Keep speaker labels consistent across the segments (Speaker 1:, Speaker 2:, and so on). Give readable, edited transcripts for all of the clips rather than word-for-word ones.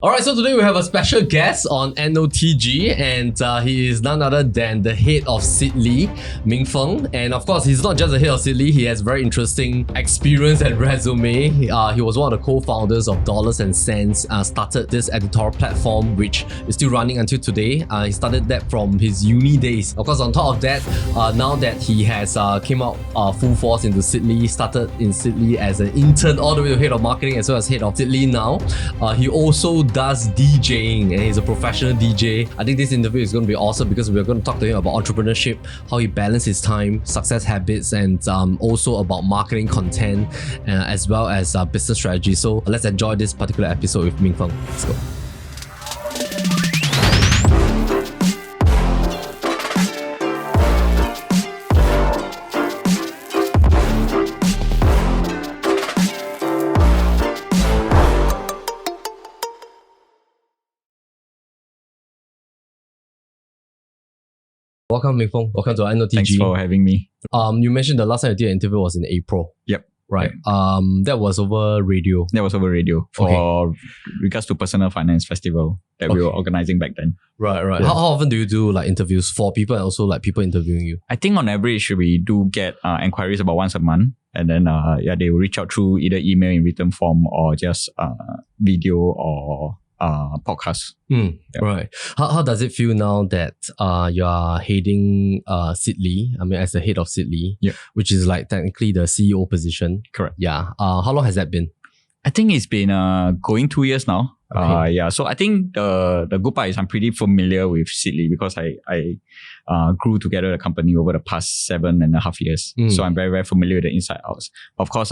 Speaker 1: Alright, so today we have a special guest on NOTG, and he is none other than the head of Siddle, Ming Feng. And of course, he's not just the head of Siddle, he has very interesting experience and resume. He was one of the co-founders of Dollars and Cents, started this editorial platform which is still running until today. He started that from his uni days. Of course, on top of that, now that he has came out full force into Siddle, started in Siddle as an intern all the way to head of marketing as well as head of Siddle now. He also does DJing and he's a professional DJ. I think this interview is going to be awesome because we're going to talk to him about entrepreneurship, how he balances his time, success habits, and also about marketing content as well as business strategy. So let's enjoy this particular episode with Ming Feng. Let's go. Welcome, Ming Feng. Welcome to NOTG.
Speaker 2: Thanks for having me.
Speaker 1: You mentioned the last time you did an interview was in April.
Speaker 2: Yep.
Speaker 1: Right. That was over radio.
Speaker 2: That was over radio for regards to personal finance festival that we were organizing back then.
Speaker 1: Right. Yeah. How often do you do like interviews for people and also like people interviewing you?
Speaker 2: I think on average we do get inquiries about once a month, and then they will reach out through either email in written form or just video or podcast.
Speaker 1: Yep. Right. How does it feel now that you are heading Siddle? I mean, as the head of Siddle, which is like technically the CEO position.
Speaker 2: Correct.
Speaker 1: Yeah. How long has that been?
Speaker 2: I think it's been going 2 years now.
Speaker 1: Okay.
Speaker 2: So I think the good part is I'm pretty familiar with Siddle because I grew together the company over the past 7.5 years. So I'm very, very familiar with the inside outs. Of course,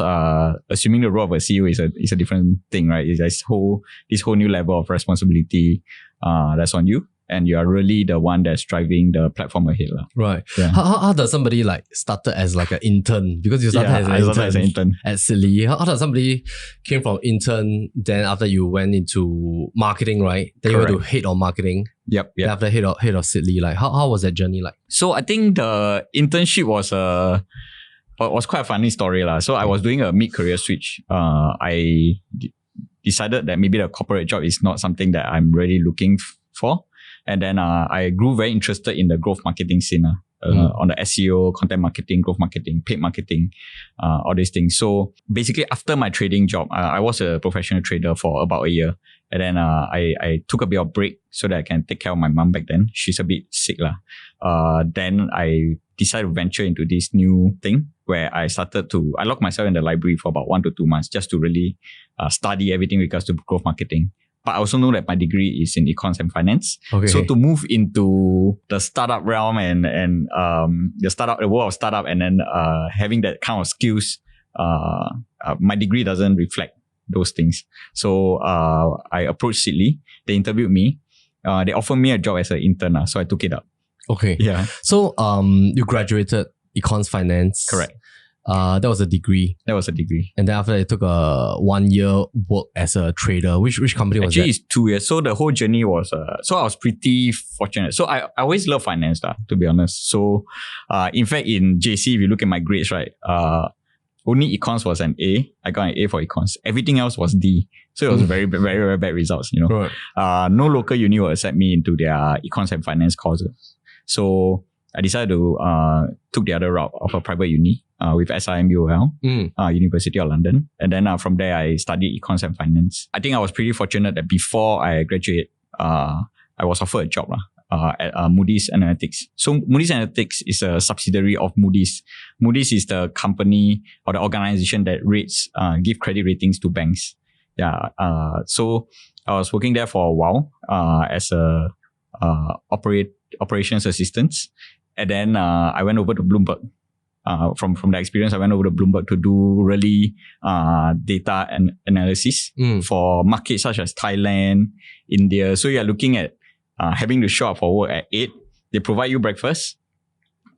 Speaker 2: assuming the role of a CEO is a different thing, right? It's this whole new level of responsibility that's on you. And you are really the one that's driving the platform ahead.
Speaker 1: Right.
Speaker 2: Yeah.
Speaker 1: How does somebody like started as like an intern? Because you started as an intern at Siddle. How does somebody came from intern, then after you went into marketing, right? Then you went to head of marketing.
Speaker 2: Yep.
Speaker 1: Then after head of Siddle, like how was that journey like?
Speaker 2: So I think the internship was quite a funny story. So I was doing a mid-career switch. I decided that maybe the corporate job is not something that I'm really looking for. And then I grew very interested in the growth marketing scene on the SEO, content marketing, growth marketing, paid marketing, all these things. So basically after my trading job, I was a professional trader for about a year. And then I took a bit of break so that I can take care of my mom back then. She's a bit sick. Then I decided to venture into this new thing where I locked myself in the library for about 1 to 2 months just to really study everything regards to growth marketing. But I also know that my degree is in econs and finance. Okay. So to move into the startup realm and the world of startup, and then having that kind of skills, my degree doesn't reflect those things. So I approached Siddle. They interviewed me. They offered me a job as an intern, so I took it up.
Speaker 1: Okay.
Speaker 2: Yeah.
Speaker 1: So you graduated econs finance.
Speaker 2: Correct.
Speaker 1: That was a degree. And then after that, it took a 1 year work as a trader. Which company was that?
Speaker 2: Actually, it's 2 years. So the whole journey was, so I was pretty fortunate. So I always love finance, to be honest. So in fact, in JC, if you look at my grades, right, only econs was an A. I got an A for econs. Everything else was D. So it was very, very, very bad results, Right. No local uni will accept me into their econs and finance courses. So I decided to took the other route of a private uni with SIMUL, University of London. And then from there, I studied econs and finance. I think I was pretty fortunate that before I graduate, I was offered a job at Moody's Analytics. So Moody's Analytics is a subsidiary of Moody's. Moody's is the company or the organization that rates, give credit ratings to banks. Yeah. So I was working there for a while as a operations assistant. And then I went over to Bloomberg. From the experience, I went over to Bloomberg to do really data and analysis for markets such as Thailand, India. So you're looking at having to show up for work at 8. They provide you breakfast.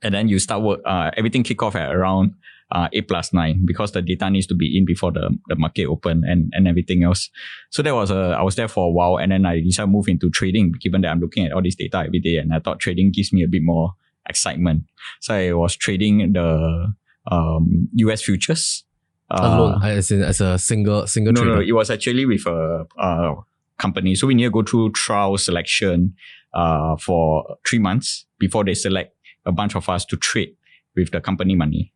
Speaker 2: And then you start work. Everything kick off at around 8+9 because the data needs to be in before the market open and everything else. So that was I was there for a while, and then I decided to move into trading given that I'm looking at all this data every day, and I thought trading gives me a bit more excitement. So I was trading the US futures.
Speaker 1: Alone, as a single trader?
Speaker 2: No, it was actually with a company. So we need to go through trial selection for 3 months before they select a bunch of us to trade with the company money.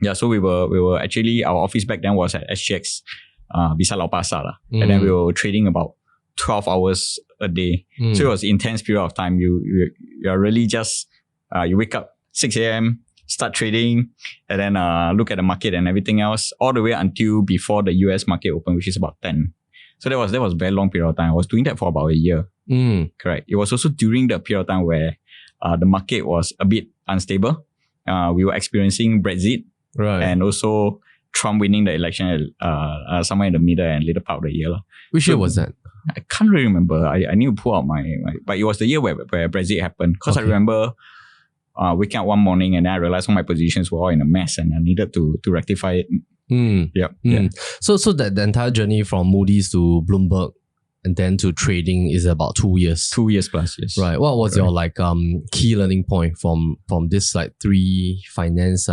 Speaker 2: Yeah, so we were actually, our office back then was at SGX, beside Lau Pa Sat lah. And then we were trading about 12 hours a day. So it was an intense period of time. You're really just, you wake up 6 a.m., start trading, and then look at the market and everything else, all the way until before the US market opened, which is about 10. So that was a very long period of time. I was doing that for about a year. Correct. It was also during the period of time where the market was a bit unstable. We were experiencing Brexit,
Speaker 1: Right.
Speaker 2: and also Trump winning the election somewhere in the middle and later part of the year.
Speaker 1: Which year was that?
Speaker 2: I can't really remember. I need to pull out my but it was the year where Brexit happened. Because I remember waking up one morning and then I realized all my positions were all in a mess and I needed to rectify it. Yeah.
Speaker 1: So the entire journey from Moody's to Bloomberg and then to trading is about 2 years.
Speaker 2: 2 years plus, yes.
Speaker 1: Right. What was your key learning point from this 3 finance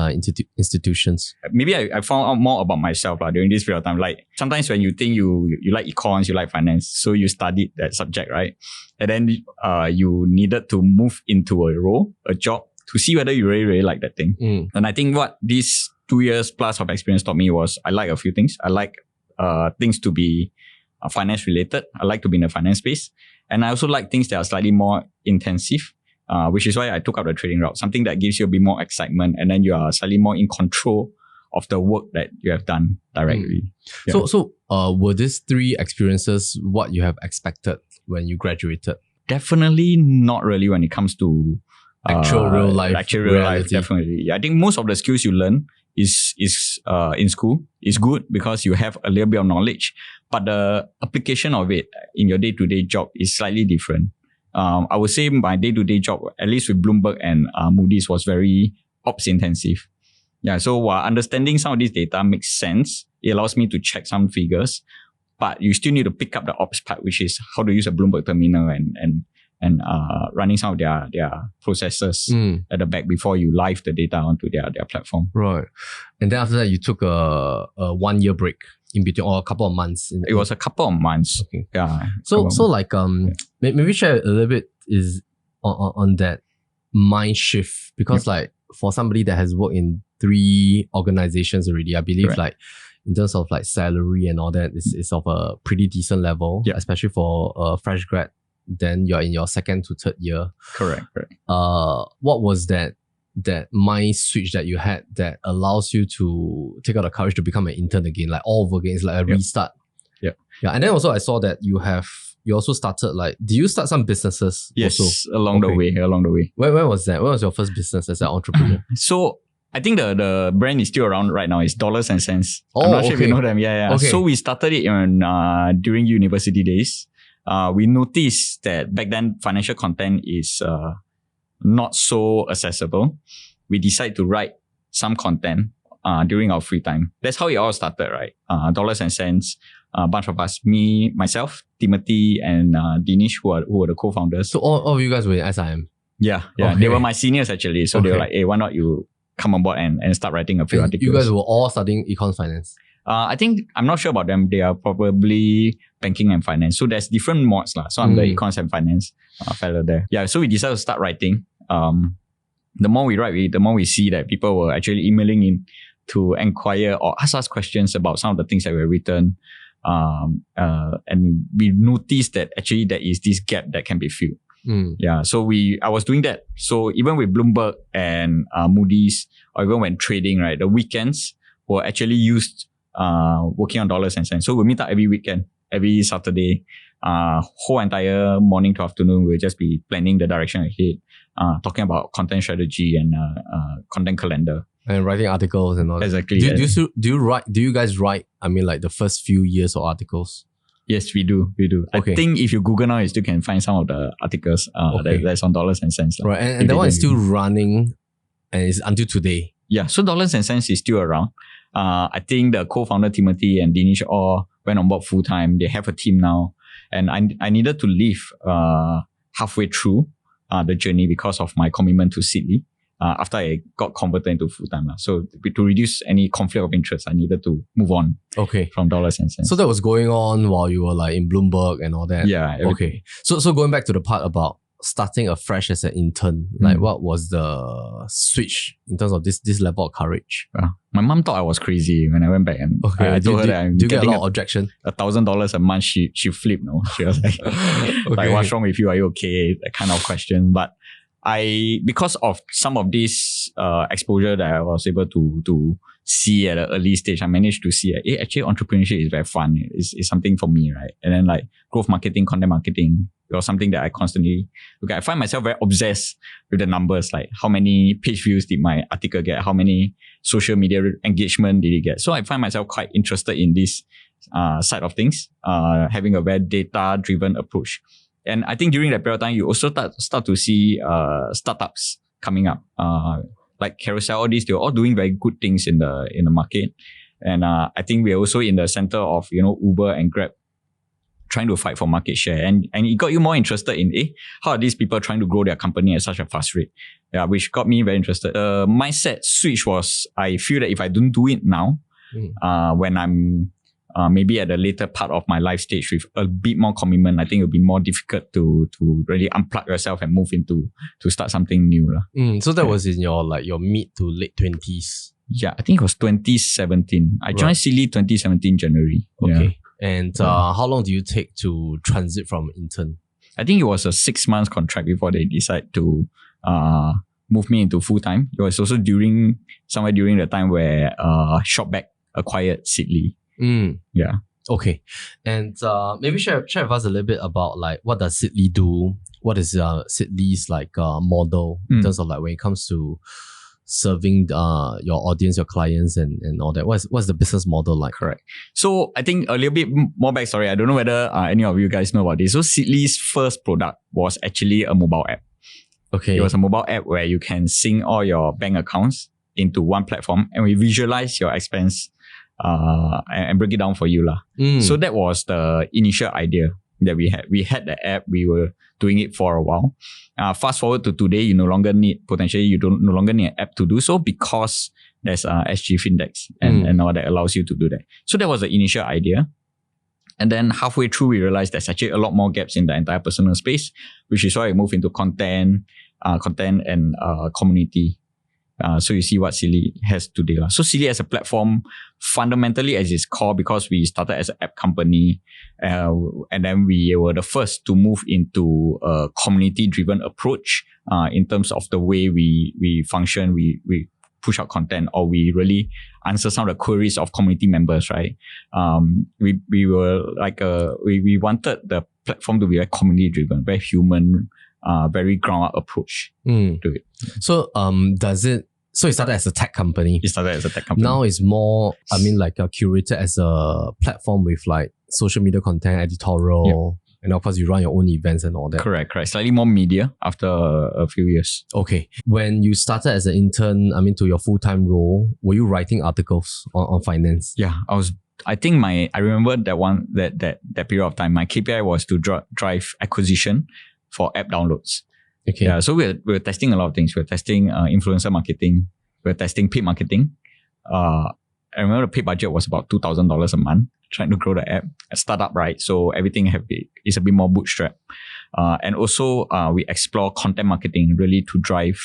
Speaker 1: institutions?
Speaker 2: Maybe I found out more about myself during this period of time. Like sometimes when you think you like econs, you like finance, so you studied that subject, right? And then you needed to move into a role, a job, to see whether you really, really like that thing. And I think what these 2 years plus of experience taught me was I like a few things. I like things to be finance related. I like to be in the finance space. And I also like things that are slightly more intensive, which is why I took up the trading route. Something that gives you a bit more excitement and then you are slightly more in control of the work that you have done directly. Yeah.
Speaker 1: So were these 3 experiences what you have expected when you graduated?
Speaker 2: Definitely not really when it comes to
Speaker 1: actual real life.
Speaker 2: Actual real life, definitely. I think most of the skills you learn is in school is good because you have a little bit of knowledge, but the application of it in your day-to-day job is slightly different. I would say my day-to-day job, at least with Bloomberg and Moody's, was very ops intensive. Yeah, so understanding some of this data makes sense. It allows me to check some figures, but you still need to pick up the ops part, which is how to use a Bloomberg terminal and running some of their processes at the back before you live the data onto their platform.
Speaker 1: Right. And then after that, you took a 1 year break in between, or a couple of months.
Speaker 2: It was a couple of months.
Speaker 1: Okay.
Speaker 2: Yeah.
Speaker 1: So maybe share a little bit is on that mind shift, because for somebody that has worked in 3 organizations already, I believe in terms of salary and all that, is of a pretty decent level, especially for a fresh grad. Then you're in your 2nd to 3rd year.
Speaker 2: Correct.
Speaker 1: What was that mind switch that you had that allows you to take out the courage to become an intern again, all over again? It's like a restart. Yeah. And then also I saw that you also started do you start some businesses?
Speaker 2: Yes,
Speaker 1: also?
Speaker 2: along the way.
Speaker 1: Where was that? Where was your first business as an entrepreneur?
Speaker 2: So I think the brand is still around right now. It's Dollars and Cents. I'm not sure if you know them. Yeah. Okay. So we started it during university days. We noticed that back then financial content is not so accessible. We decided to write some content during our free time. That's how it all started, right? Dollars and Cents, a bunch of us, me, myself, Timothy, and Dinesh, who were the co-founders.
Speaker 1: So all of you guys were in SIM?
Speaker 2: Yeah. Okay. They were my seniors actually. So they were like, hey, why not you come on board and start writing a few articles?
Speaker 1: You guys were all studying econ finance?
Speaker 2: I'm not sure about them. They are probably banking and finance. So there's different mods lah. So I'm the econs and finance fellow there. Yeah. So we decided to start writing. The more we write, the more we see that people were actually emailing in to inquire or ask us questions about some of the things that were written. And we noticed that actually there is this gap that can be filled. Yeah. So I was doing that. So even with Bloomberg and Moody's, or even when trading, right, the weekends were actually used working on Dollars and Cents. So we meet up every weekend, every Saturday, whole entire morning to afternoon. We'll just be planning the direction ahead, talking about content strategy and content calendar. And
Speaker 1: writing articles and all that.
Speaker 2: Exactly.
Speaker 1: Do you guys write, the first few years of articles?
Speaker 2: Yes, we do. Okay. I think if you Google now, you still can find some of the articles that's on Dollars and Cents.
Speaker 1: Right. And that one is still running and it's until today.
Speaker 2: Yeah. So Dollars and Cents is still around. I think the co-founder Timothy and Dinesh all went on board full time. They have a team now. And I needed to leave halfway through the journey because of my commitment to Siddle. after I got converted into full-time. So to reduce any conflict of interest, I needed to move on from dollars and cents.
Speaker 1: So that was going on while you were like in Bloomberg and all that?
Speaker 2: Yeah.
Speaker 1: Okay. So going back to the part about starting afresh as an intern, like what was the switch in terms of this level of courage?
Speaker 2: My mom thought I was crazy when I went back, and I told her that I'm
Speaker 1: do you get a
Speaker 2: getting
Speaker 1: lot of objection?
Speaker 2: $1,000 a month. She flipped. No, she was like, like, what's wrong with you? Are you okay? That kind of question. But because of some of this exposure that I was able to see at an early stage, I managed to see that actually entrepreneurship is very fun. It's something for me, right? And then like growth marketing, content marketing, it was something that I constantly look at. I find myself very obsessed with the numbers, like how many page views did my article get? How many social media engagement did it get? So I find myself quite interested in this side of things, having a very data-driven approach. And I think during that period of time, you also start to see startups coming up, like Carousel, all these. They're all doing very good things in the market. And I think we're also in the center of Uber and Grab trying to fight for market share. And it got you more interested in how are these people trying to grow their company at such a fast rate? Yeah, which got me very interested. Mindset switch was, I feel that if I don't do it now, when I'm maybe at the later part of my life stage with a bit more commitment, I think it'll be more difficult to really unplug yourself and move to start something new.
Speaker 1: So that was in your mid to late 20s?
Speaker 2: Yeah, I think it was 2017. I joined Siddle 2017 January.
Speaker 1: Okay.
Speaker 2: Yeah.
Speaker 1: And how long do you take to transit from intern?
Speaker 2: I think it was a 6 months contract before they decide to move me into full-time. It was also somewhere during the time where Shopback acquired Siddle. Yeah.
Speaker 1: Okay. And maybe share with us a little bit about like what does Siddle do? What is Siddle's model in terms of like when it comes to serving your audience, your clients and all that? What's the business model like?
Speaker 2: Correct. So I think a little bit more backstory. I don't know whether any of you guys know about this. So Siddle's first product was actually a mobile app.
Speaker 1: Okay.
Speaker 2: It was a mobile app where you can sync all your bank accounts into one platform and we visualize your expense and break it down for you. So that was the initial idea that we had. We had the app, we were doing it for a while. Fast forward to today, you no longer need an app to do so because there's SG Findex and all that allows you to do that. So that was the initial idea. And then halfway through, we realized there's actually a lot more gaps in the entire personal space, which is why we moved into content and community. So you see what Siddle has today. So Siddle as a platform, fundamentally as its core, because we started as an app company, and then we were the first to move into a community-driven approach in terms of the way we function, we push out content, or we really answer some of the queries of community members, right? We were like we wanted the platform to be very community-driven, very human, very ground-up approach to it.
Speaker 1: So So it started as a tech company. Now it's more, curated as a platform with like social media content, editorial, and of course you run your own events and all that.
Speaker 2: Correct. Slightly more media after a few years.
Speaker 1: Okay. When you started as an intern, to your full-time role, were you writing articles on finance?
Speaker 2: Yeah, I remember that period of time, my KPI was to drive acquisition for app downloads.
Speaker 1: Okay.
Speaker 2: Yeah, so we're testing a lot of things. We're testing influencer marketing. We're testing paid marketing. I remember the paid budget was about $2,000 a month, trying to grow the app. A startup, right? So everything is a bit more bootstrap. And also we explore content marketing really to drive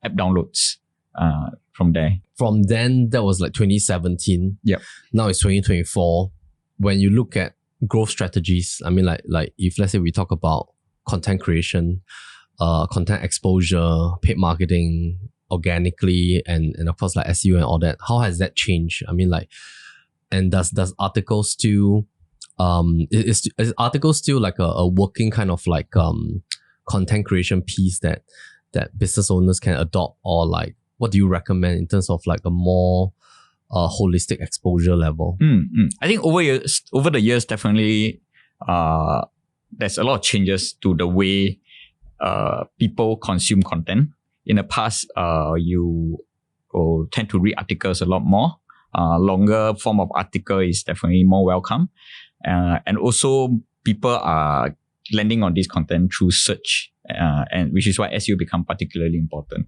Speaker 2: app downloads from there.
Speaker 1: From then, that was like 2017.
Speaker 2: Yep.
Speaker 1: Now it's 2024. When you look at growth strategies, like if let's say we talk about content creation, content exposure, paid marketing, organically, and of course like SEO and all that. How has that changed? And does articles still is articles still like a working kind of like content creation piece that business owners can adopt, or like what do you recommend in terms of like a more holistic exposure level?
Speaker 2: I think over the years, definitely there's a lot of changes to the way people consume content. In the past, you will tend to read articles a lot more. Longer form of article is definitely more welcome. And also people are landing on this content through search, and which is why SEO become particularly important.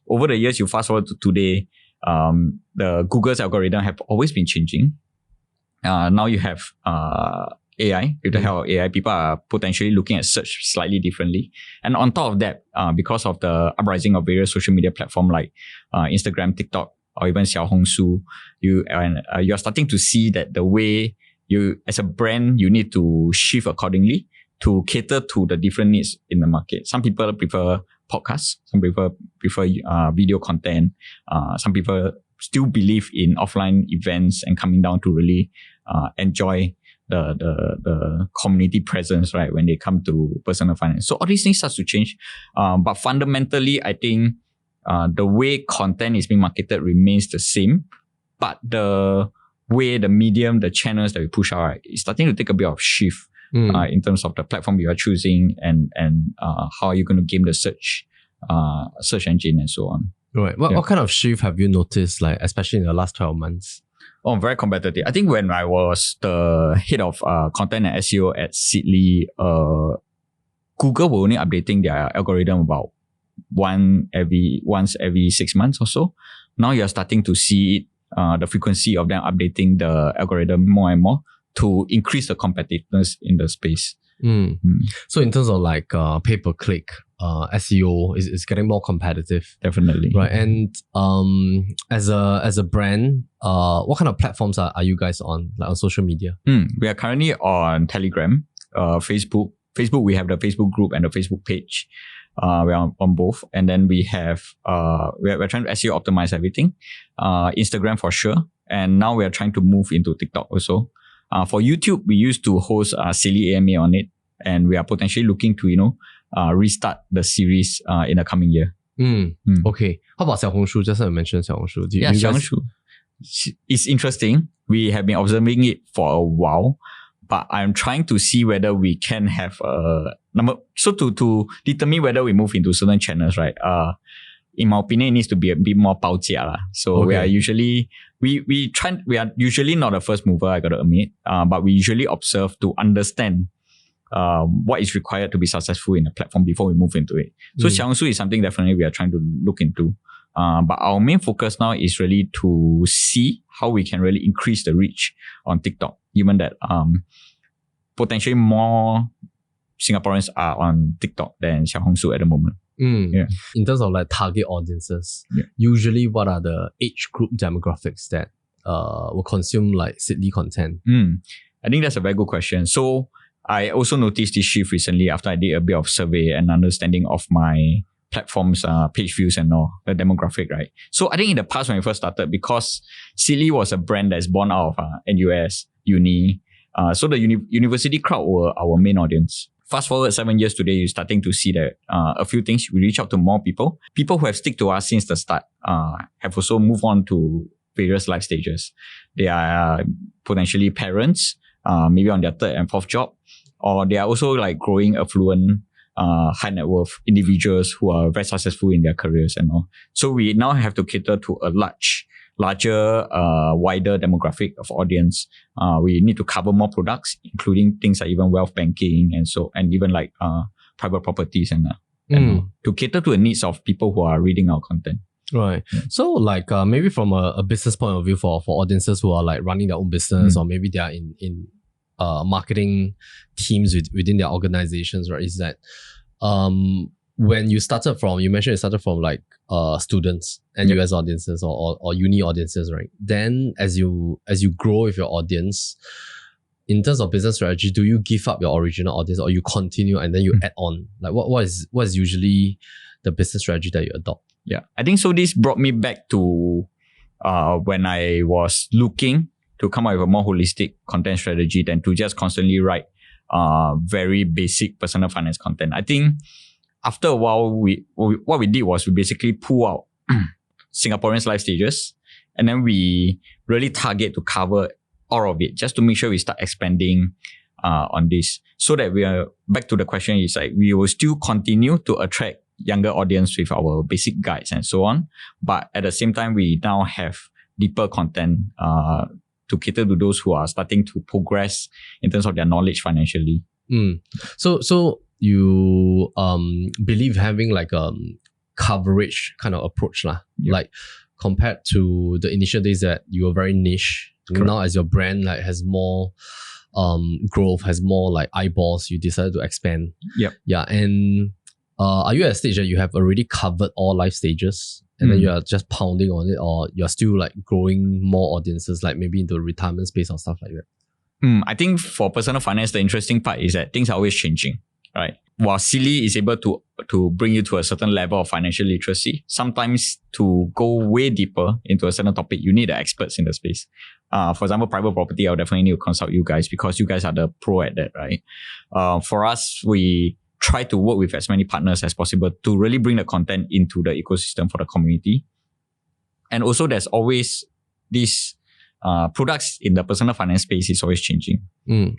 Speaker 2: over the years, you fast forward to today, the Google's algorithm have always been changing. Now you have AI. With the help of AI, people are potentially looking at search slightly differently. And on top of that, because of the uprising of various social media platforms like Instagram, TikTok, or even Xiaohongshu, you're starting to see that the way you, as a brand, you need to shift accordingly to cater to the different needs in the market. Some people prefer podcasts. Some people prefer video content. Some people still believe in offline events and coming down to really enjoy the community presence, right, when they come to personal finance. So all these things start to change. But fundamentally, I think the way content is being marketed remains the same, but the way, the medium, the channels that we push out, right, is starting to take a bit of shift in terms of the platform you are choosing and how you're going to game the search engine and so on.
Speaker 1: Right. What kind of shift have you noticed, like especially in the last 12 months?
Speaker 2: Oh, very competitive. I think when I was the head of content and SEO at Siddle, Google were only updating their algorithm about once every 6 months or so. Now you're starting to see the frequency of them updating the algorithm more and more to increase the competitiveness in the space.
Speaker 1: So in terms of like pay-per-click, SEO is getting more competitive.
Speaker 2: Definitely.
Speaker 1: Right. And as a brand, what kind of platforms are you guys on, like on social media?
Speaker 2: We are currently on Telegram, Facebook. Facebook, we have the Facebook group and the Facebook page. We're on both. And then we have, we're trying to SEO optimize everything. Instagram for sure. And now we are trying to move into TikTok also. For YouTube, we used to host Silly AMA on it. And we are potentially looking to, restart the series in the coming year.
Speaker 1: Okay. How about Xiaohongshu? Just I mentioned Xiaohongshu.
Speaker 2: Xiaohongshu. It's interesting. We have been observing it for a while. But I'm trying to see whether we can have a number. So to determine whether we move into certain channels, right? In my opinion, it needs to be a bit more 包家啦. So we are usually we are usually not the first mover, I gotta admit. But we usually observe to understand what is required to be successful in a platform before we move into it. So Xiaohongshu is something definitely we are trying to look into. But our main focus now is really to see how we can really increase the reach on TikTok, given that potentially more Singaporeans are on TikTok than Xiaohongshu at the moment.
Speaker 1: In terms of like target audiences, usually what are the age group demographics that will consume like Siddle content?
Speaker 2: I think that's a very good question. So I also noticed this shift recently after I did a bit of survey and understanding of my platforms, page views and all, the demographic, right? So I think in the past when we first started, because Siddle was a brand that's born out of NUS, uni, so the university crowd were our main audience. Fast forward 7 years today, you're starting to see that a few things. We reach out to more people. People who have stick to us since the start have also moved on to various life stages. They are potentially parents, maybe on their third and fourth job, or they are also like growing affluent, high net worth individuals who are very successful in their careers and all. So we now have to cater to a larger, wider demographic of audience. We need to cover more products, including things like even wealth banking and even like private properties and to cater to the needs of people who are reading our content.
Speaker 1: Right. So like maybe from a business point of view for audiences who are like running their own business or maybe they are in marketing teams within their organizations, right? Is that when you started from, you mentioned you started from like students and US audiences or uni audiences, right? Then as you grow with your audience, in terms of business strategy, do you give up your original audience or you continue and then you add on? Like what is usually the business strategy that you adopt?
Speaker 2: Yeah, I think so. This brought me back to when I was looking to come up with a more holistic content strategy than to just constantly write very basic personal finance content. I think after a while, what we did was we basically pull out Singaporeans' life stages, and then we really target to cover all of it, just to make sure we start expanding on this, so that we are back to the question is like we will still continue to attract younger audience with our basic guides and so on, but at the same time we now have deeper content to cater to those who are starting to progress in terms of their knowledge financially. So you believe having like
Speaker 1: coverage kind of approach lah.
Speaker 2: Yep.
Speaker 1: Like compared to the initial days that you were very niche.
Speaker 2: Correct.
Speaker 1: Now as your brand like has more growth, has more like eyeballs, you decided to expand.
Speaker 2: Yep.
Speaker 1: Yeah. And are you at a stage that you have already covered all life stages and then you are just pounding on it, or you're still like growing more audiences, like maybe into the retirement space or stuff like that?
Speaker 2: I think for personal finance, the interesting part is that things are always changing, right? While Siddle is able to bring you to a certain level of financial literacy, sometimes to go way deeper into a certain topic, you need the experts in the space. For example, private property, I'll definitely need to consult you guys because you guys are the pro at that, right? For us, we try to work with as many partners as possible to really bring the content into the ecosystem for the community. And also there's always these products in the personal finance space is always changing.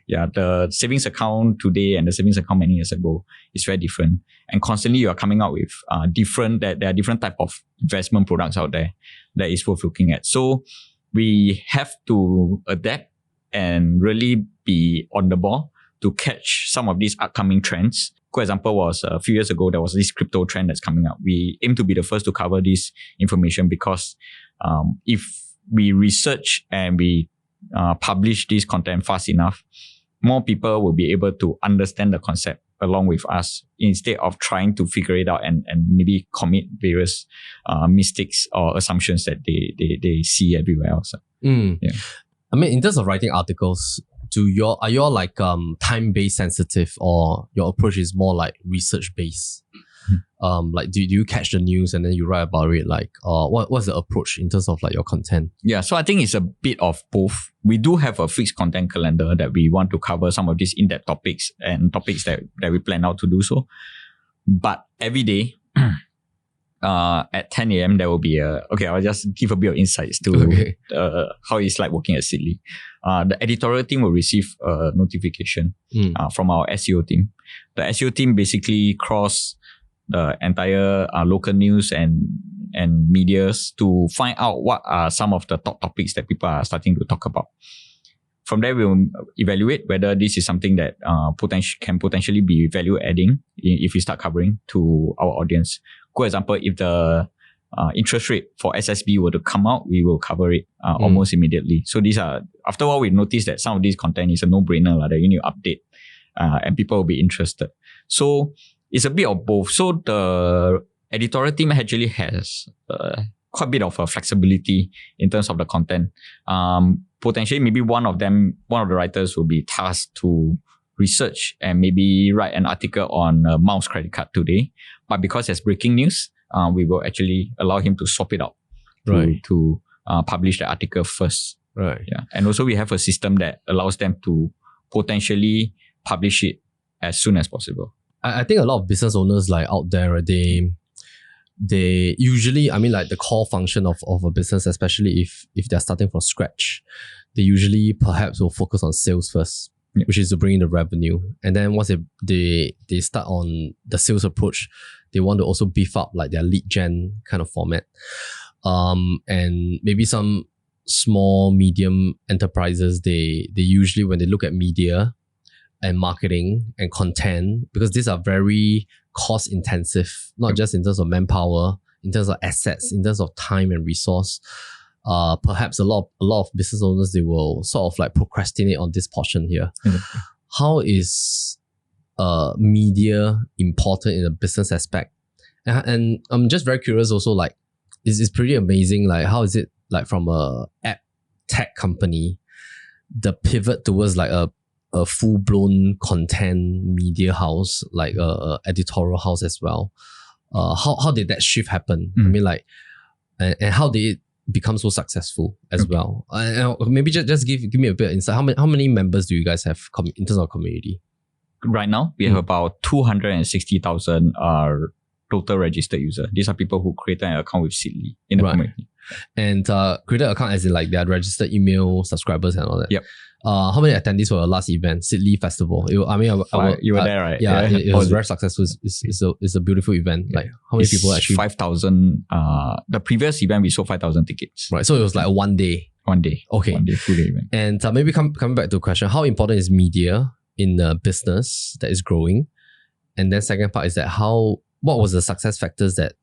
Speaker 2: Yeah, the savings account today and the savings account many years ago is very different. And constantly you are coming out with there are different type of investment products out there that is worth looking at. So we have to adapt and really be on the ball to catch some of these upcoming trends. Good example was a few years ago, there was this crypto trend that's coming up. We aim to be the first to cover this information because if we research and we publish this content fast enough, more people will be able to understand the concept along with us instead of trying to figure it out and maybe commit various mistakes or assumptions that they see everywhere else. Yeah.
Speaker 1: I mean, in terms of writing articles, are you all like time-based sensitive, or your approach is more like research-based? Like do you catch the news and then you write about it? Like what's the approach in terms of like your content?
Speaker 2: Yeah, so I think it's a bit of both. We do have a fixed content calendar that we want to cover some of these in-depth topics and topics that we plan out to do so. But every day at 10 a.m. there will be I'll just give a bit of insights to how it's like working at Siddle. The editorial team will receive a notification from our SEO team. The SEO team basically cross the entire local news and medias to find out what are some of the top topics that people are starting to talk about. From there, we'll evaluate whether this is something that can potentially be value adding if we start covering to our audience. For example, if the interest rate for SSB were to come out, we will cover it almost immediately. So these are, after a while, we noticed that some of this content is a no-brainer that you need to update and people will be interested. So it's a bit of both. So the editorial team actually has quite a bit of flexibility in terms of the content. Potentially, maybe one of the writers will be tasked to research and maybe write an article on a mouse credit card today. But because there's breaking news, we will actually allow him to swap it out to publish the article first.
Speaker 1: Right.
Speaker 2: Yeah. And also we have a system that allows them to potentially publish it as soon as possible.
Speaker 1: I think a lot of business owners like out there, they usually, I mean, like the core function of a business, especially if they're starting from scratch, they usually perhaps will focus on sales first, which is to bring in the revenue. And then once they start on the sales approach, they want to also beef up like their lead gen kind of format. And maybe some small, medium enterprises, they usually, when they look at media and marketing and content, because these are very cost intensive, not just in terms of manpower, in terms of assets, in terms of time and resource. Perhaps a lot of business owners, they will sort of like procrastinate on this portion here. How is media important in a business aspect? And I'm just very curious also, like, it's pretty amazing. Like, how is it like from a app tech company, the pivot towards like a full-blown content media house, like a editorial house as well? How did that shift happen? I mean, like, and how did it become so successful as well? And maybe just give me a bit of insight. How many members do you guys have in terms of community?
Speaker 2: Right now, we have about 260,000 total registered users. These are people who created an account with Siddle in the community.
Speaker 1: And created an account as in like their registered email subscribers and all that.
Speaker 2: Yep.
Speaker 1: How many attendees for your last event, Siddle Festival? You
Speaker 2: were there, right?
Speaker 1: Yeah, it was very successful. It's a beautiful event. Like, how many people actually?
Speaker 2: 5,000. The previous event, we sold 5,000 tickets.
Speaker 1: Right. So it was like one day.
Speaker 2: One day.
Speaker 1: Okay.
Speaker 2: 1 day, full day event.
Speaker 1: And maybe coming back to the question, how important is media in a business that is growing? And then second part is that what was the success factors that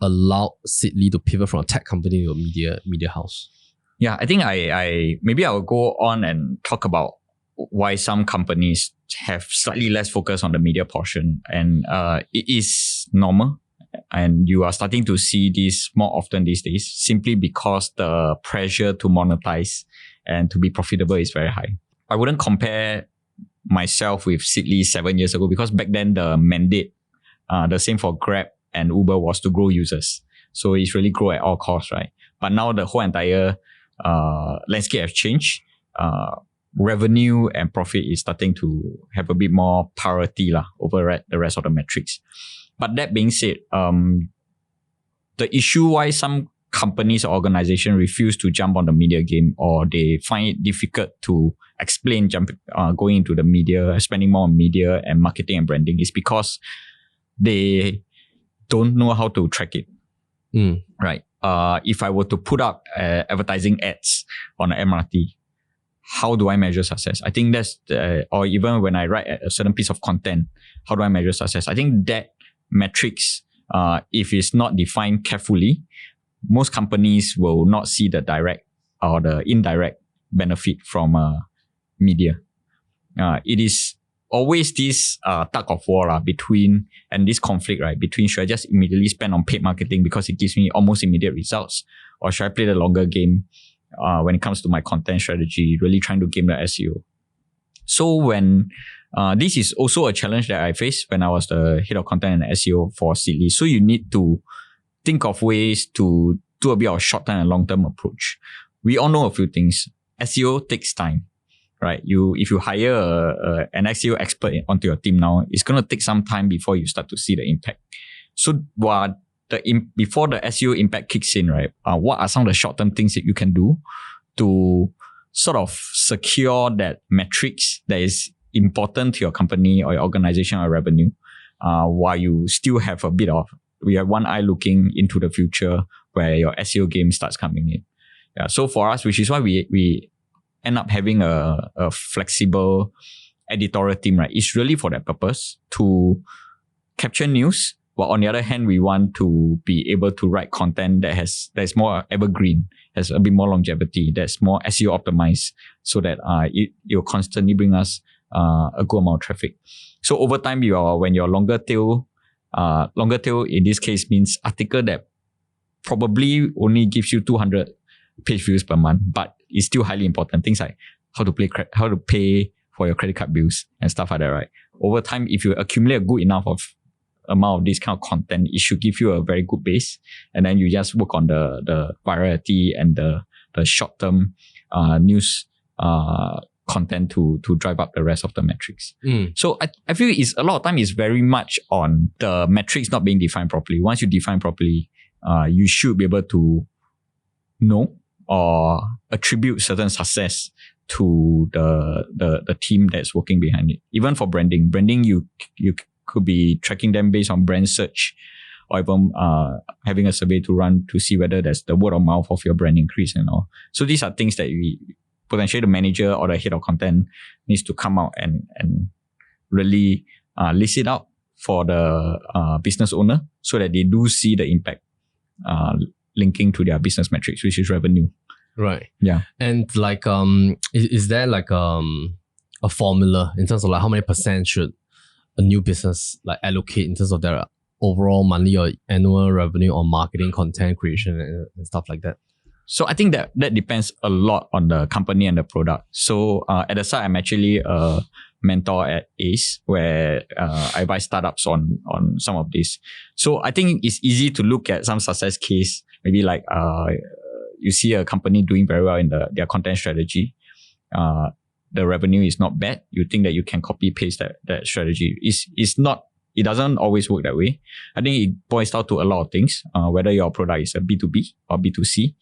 Speaker 1: allowed Siddle to pivot from a tech company to a media house?
Speaker 2: Yeah, I think I maybe I will go on and talk about why some companies have slightly less focus on the media portion, and it is normal. And you are starting to see this more often these days simply because the pressure to monetize and to be profitable is very high. I wouldn't compare myself with Siddle 7 years ago because back then the mandate, the same for Grab and Uber, was to grow users. So it's really grow at all costs, right? But now the whole entire landscape has changed. Revenue and profit is starting to have a bit more priority over the rest of the metrics. But that being said, the issue why some companies or organizations refuse to jump on the media game, or they find it difficult to explain going into the media, spending more on media and marketing and branding, is because they don't know how to track it. Right? If I were to put up advertising ads on an MRT, how do I measure success? I think that's or even when I write a certain piece of content, how do I measure success? I think that metrics, if it's not defined carefully, most companies will not see the direct or the indirect benefit from media. It is always this tug of war between, and this conflict, right, between should I just immediately spend on paid marketing because it gives me almost immediate results, or should I play the longer game when it comes to my content strategy, really trying to game the SEO. So when this is also a challenge that I faced when I was the head of content and SEO for Siddle. So you need to think of ways to do a bit of short-term and long-term approach. We all know a few things. SEO takes time, right? If you hire an SEO expert onto your team now, it's going to take some time before you start to see the impact. So before the SEO impact kicks in, right? What are some of the short-term things that you can do to sort of secure that metrics that is important to your company or your organization or revenue, while you still have we have one eye looking into the future where your SEO game starts coming in. Yeah. So for us, which is why we end up having a flexible editorial team, right? It's really for that purpose, to capture news. But on the other hand, we want to be able to write content that's more evergreen, has a bit more longevity, that's more SEO optimized, so that it will constantly bring us a good amount of traffic. So over time, when your longer tail in this case means article that probably only gives you 200 page views per month, but it's still highly important. Things like how to pay for your credit card bills and stuff like that, right? Over time, if you accumulate a good enough of amount of this kind of content, it should give you a very good base, and then you just work on the virality and the short-term news content to drive up the rest of the metrics. So I feel a lot of time is very much on the metrics not being defined properly. Once you define properly, you should be able to know or attribute certain success to the team that's working behind it. Even for branding, you could be tracking them based on brand search, or even having a survey to run to see whether there's the word of mouth of your brand increase and all. So these are things that potentially the manager or the head of content needs to come out and really list it out for the business owner, so that they do see the impact linking to their business metrics, which is revenue.
Speaker 1: Right.
Speaker 2: Yeah.
Speaker 1: And is there a formula in terms of how many % should a new business allocate in terms of their overall monthly or annual revenue on marketing, content creation and stuff like that?
Speaker 2: So I think that depends a lot on the company and the product. So at the side, I'm actually a mentor at ACE, where I advise startups on some of this. So I think it's easy to look at some success case, maybe you see a company doing very well in their content strategy. The revenue is not bad. You think that you can copy paste that strategy. It's not. It doesn't always work that way. I think it boils down to a lot of things. Whether your product is a B2B or B2C,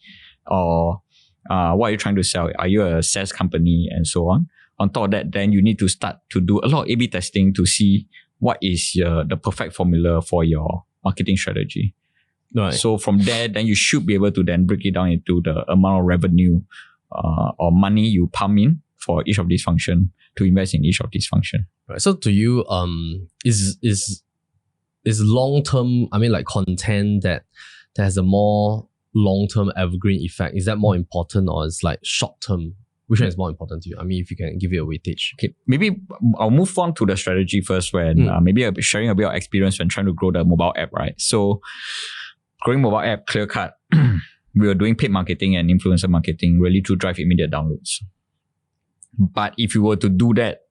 Speaker 2: or what are you trying to sell? Are you a SaaS company and so on? On top of that, then you need to start to do a lot of A/B testing to see what is the perfect formula for your marketing strategy.
Speaker 1: Right.
Speaker 2: So from there, then you should be able to then break it down into the amount of revenue or money you pump in for each of these functions to invest in each of these functions.
Speaker 1: Right. So to you, is is long-term, I mean like content that has a more long-term evergreen effect, is that more important or is like short-term? Which one is more important to you? I mean, if you can give it a weightage.
Speaker 2: Okay, maybe I'll move on to the strategy first when maybe I'll be sharing a bit of experience when trying to grow the mobile app, right? So growing mobile app, clear cut, we were doing paid marketing and influencer marketing really to drive immediate downloads. But if you were to do that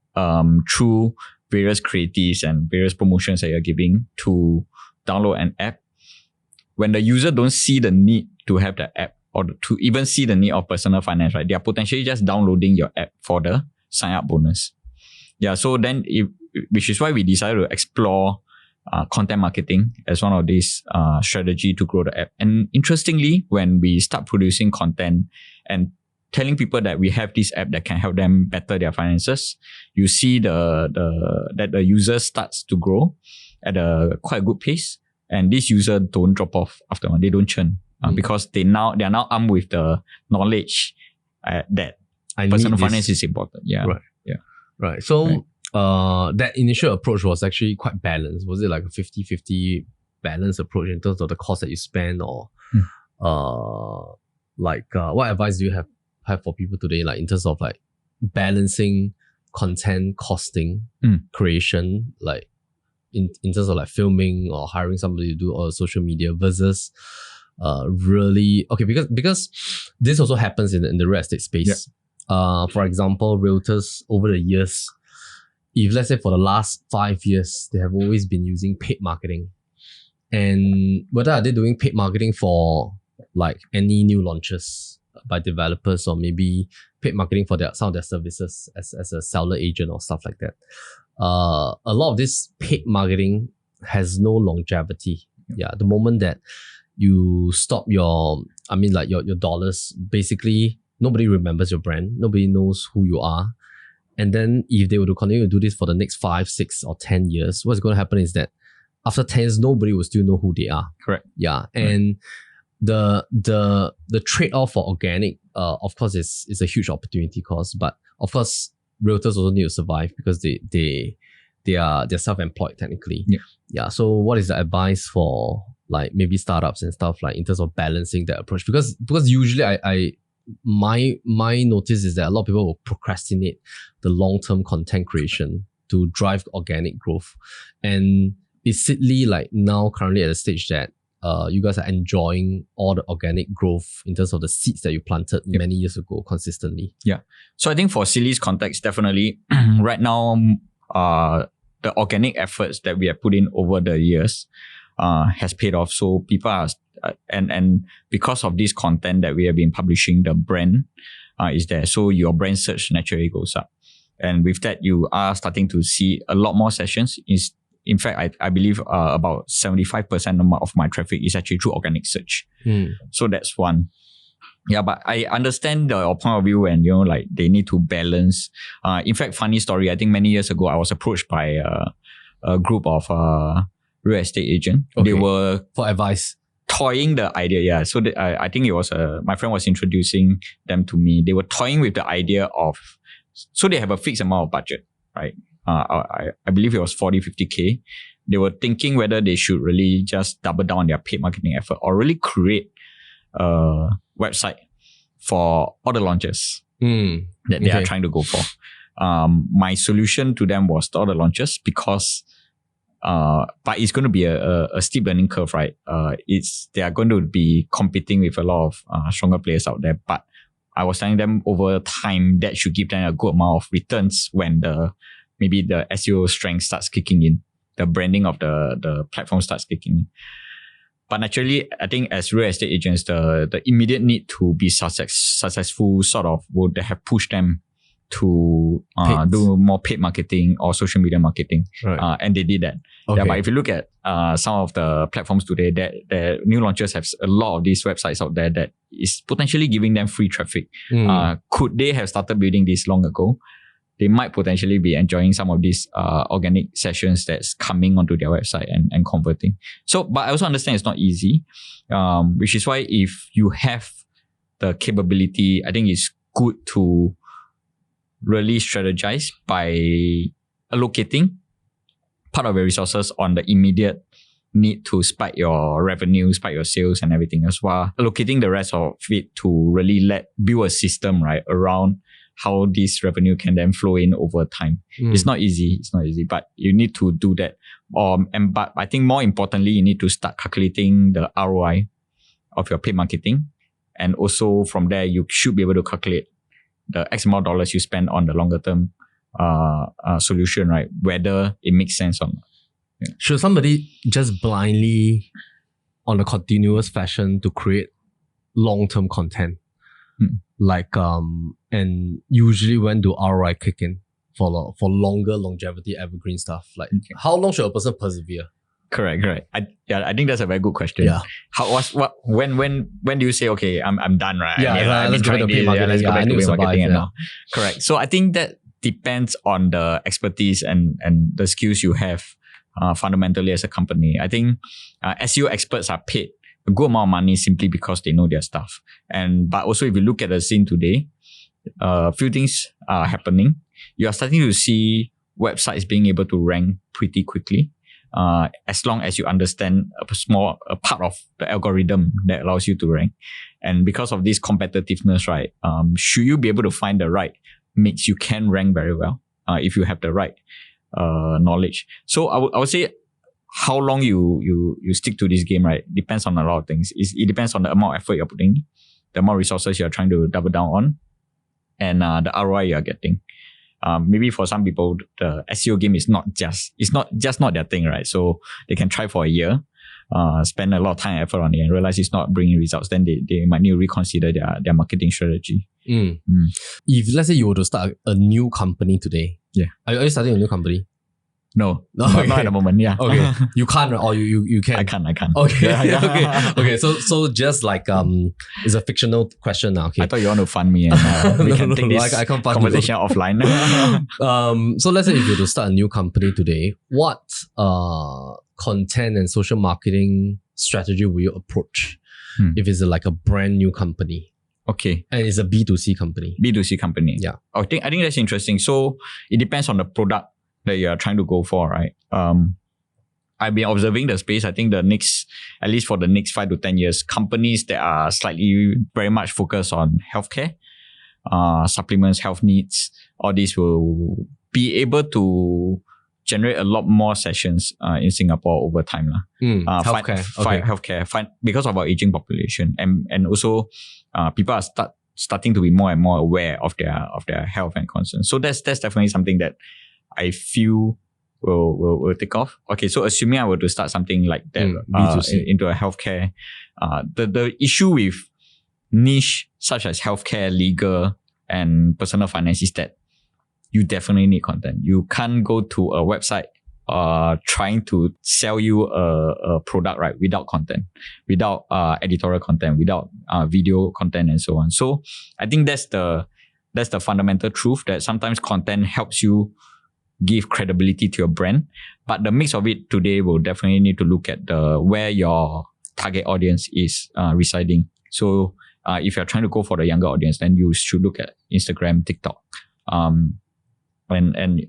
Speaker 2: through various creatives and various promotions that you're giving to download an app, when the user don't see the need to have the app or to even see the need of personal finance, right? They are potentially just downloading your app for the sign up bonus. Yeah, so then which is why we decided to explore content marketing as one of these strategy to grow the app. And interestingly, when we start producing content and telling people that we have this app that can help them better their finances, you see that the user starts to grow at a quite good pace, and this user don't drop off after one. They don't churn because they are now armed with the knowledge that personal finance is important. Yeah,
Speaker 1: right.
Speaker 2: Yeah,
Speaker 1: right. So that initial approach was actually quite balanced. Was it like a 50-50 balanced approach in terms of the cost that you spend, or what advice do you have for people today, like in terms of like balancing content costing, creation, like in terms of like filming or hiring somebody to do all the social media versus really okay, because this also happens in the real estate space. For example, realtors over the years, if let's say for the last 5 years, they have always been using paid marketing. And whether are they doing paid marketing for like any new launches by developers, or maybe paid marketing for some of their services as a seller agent or stuff like that. A lot of this paid marketing has no longevity. Yeah, the moment that you stop your dollars, basically nobody remembers your brand, nobody knows who you are. And then if they were to continue to do this for the next 5, 6 or 10 years, what's going to happen is that after 10 years, nobody will still know who they are.
Speaker 2: Correct.
Speaker 1: Yeah. And the trade-off for organic, of course, is a huge opportunity cost. But of course, realtors also need to survive because they're self-employed technically. Yeah. So what is the advice for like maybe startups and stuff, like in terms of balancing that approach? Because usually my notice is that a lot of people will procrastinate the long-term content creation to drive organic growth. And is Siddle like now currently at a stage that you guys are enjoying all the organic growth in terms of the seeds that you planted many years ago consistently? Yeah.
Speaker 2: So I think for Siddle's context, definitely right now, the organic efforts that we have put in over the years has paid off. So people are, and because of this content that we have been publishing, the brand is there. So your brand search naturally goes up. And with that, you are starting to see a lot more sessions. In fact, I believe about 75% of my traffic is actually through organic search. So that's one. Yeah, but I understand your point of view and, like they need to balance. In fact, funny story, I think many years ago, I was approached by a group of real estate agents.
Speaker 1: Okay.
Speaker 2: They were...
Speaker 1: For advice.
Speaker 2: Toying the idea, yeah. So I think it was my friend was introducing them to me. They were toying with the idea of... So they have a fixed amount of budget, right? I believe it was 40-50K. They were thinking whether they should really just double down on their paid marketing effort or really create a website for all the launches that they are trying to go for. My solution to them was all the launches because but it's going to be a steep learning curve, right? They are going to be competing with a lot of stronger players out there. But I was telling them over time that should give them a good amount of returns when maybe the SEO strength starts kicking in, the branding of the platform starts kicking in. But naturally, I think as real estate agents, the immediate need to be successful sort of would have pushed them to do more paid marketing or social media marketing. Right. And they did that. Okay. Yeah, but if you look at some of the platforms today, that new launchers have a lot of these websites out there that is potentially giving them free traffic. Could they have started building this long ago? They might potentially be enjoying some of these organic sessions that's coming onto their website and converting. So, but I also understand it's not easy, which is why if you have the capability, I think it's good to really strategize by allocating part of your resources on the immediate need to spike your revenue, spike your sales and everything else, while allocating the rest of it to really build a system, right, around how this revenue can then flow in over time. It's not easy, but you need to do that. But I think more importantly, you need to start calculating the ROI of your paid marketing. And also from there, you should be able to calculate the X amount of dollars you spend on the longer term solution, right? Whether it makes sense or not. Yeah.
Speaker 1: Should somebody just blindly, on a continuous fashion, to create long-term content? And usually when do ROI kick in for longer longevity evergreen stuff? Like, how long should a person persevere?
Speaker 2: Correct. I think that's a very good question.
Speaker 1: Yeah.
Speaker 2: When do you say, okay, I'm done, right?
Speaker 1: Yeah, let's go back to paid marketing.
Speaker 2: Let's go back to paid marketing and
Speaker 1: yeah.
Speaker 2: all. Correct. So I think that depends on the expertise and the skills you have fundamentally as a company. I think SEO experts are paid a good amount of money simply because they know their stuff. But also if you look at the scene today, a few things are happening. You are starting to see websites being able to rank pretty quickly. As long as you understand a part of the algorithm that allows you to rank. And because of this competitiveness, right, should you be able to find the right mix, you can rank very well if you have the right knowledge. So I would say how long you stick to this game, right, depends on a lot of things. It depends on the amount of effort you're putting, the amount of resources you're trying to double down on, and the ROI you're getting. Maybe for some people, the SEO game is not their thing, right? So they can try for a year, spend a lot of time and effort on it and realize it's not bringing results. Then they might need to reconsider their marketing strategy.
Speaker 1: If let's say you were to start a new company today, are you starting a new company?
Speaker 2: No,
Speaker 1: okay.
Speaker 2: not at the moment. Yeah.
Speaker 1: Okay. You can't, or you can.
Speaker 2: I can't.
Speaker 1: Okay.
Speaker 2: Yeah.
Speaker 1: Okay. So just like it's a fictional question now. Okay.
Speaker 2: I thought you want to fund me and we can take this
Speaker 1: I can't fund
Speaker 2: conversation offline.
Speaker 1: So let's say if you were to start a new company today, what content and social marketing strategy will you approach if it's like a brand new company?
Speaker 2: Okay.
Speaker 1: And it's a B2C company.
Speaker 2: B2C company.
Speaker 1: Yeah.
Speaker 2: I think that's interesting. So it depends on the product that you're trying to go for, right? I've been observing the space. I think at least for the next 5 to 10 years, companies that are slightly very much focused on healthcare, supplements, health needs, all these will be able to generate a lot more sessions in Singapore over time. Healthcare, because of our aging population, and also people are starting to be more and more aware of their health and concerns. So that's definitely something that I feel will take off. Okay, so assuming I were to start something like that B2C into a healthcare, the issue with niche such as healthcare, legal, and personal finance is that you definitely need content. You can't go to a website trying to sell you a product, right, without content, without editorial content, without video content and so on. So I think that's the fundamental truth, that sometimes content helps you give credibility to your brand, but the mix of it today will definitely need to look at where your target audience is residing. So if you're trying to go for the younger audience, then you should look at Instagram, TikTok, and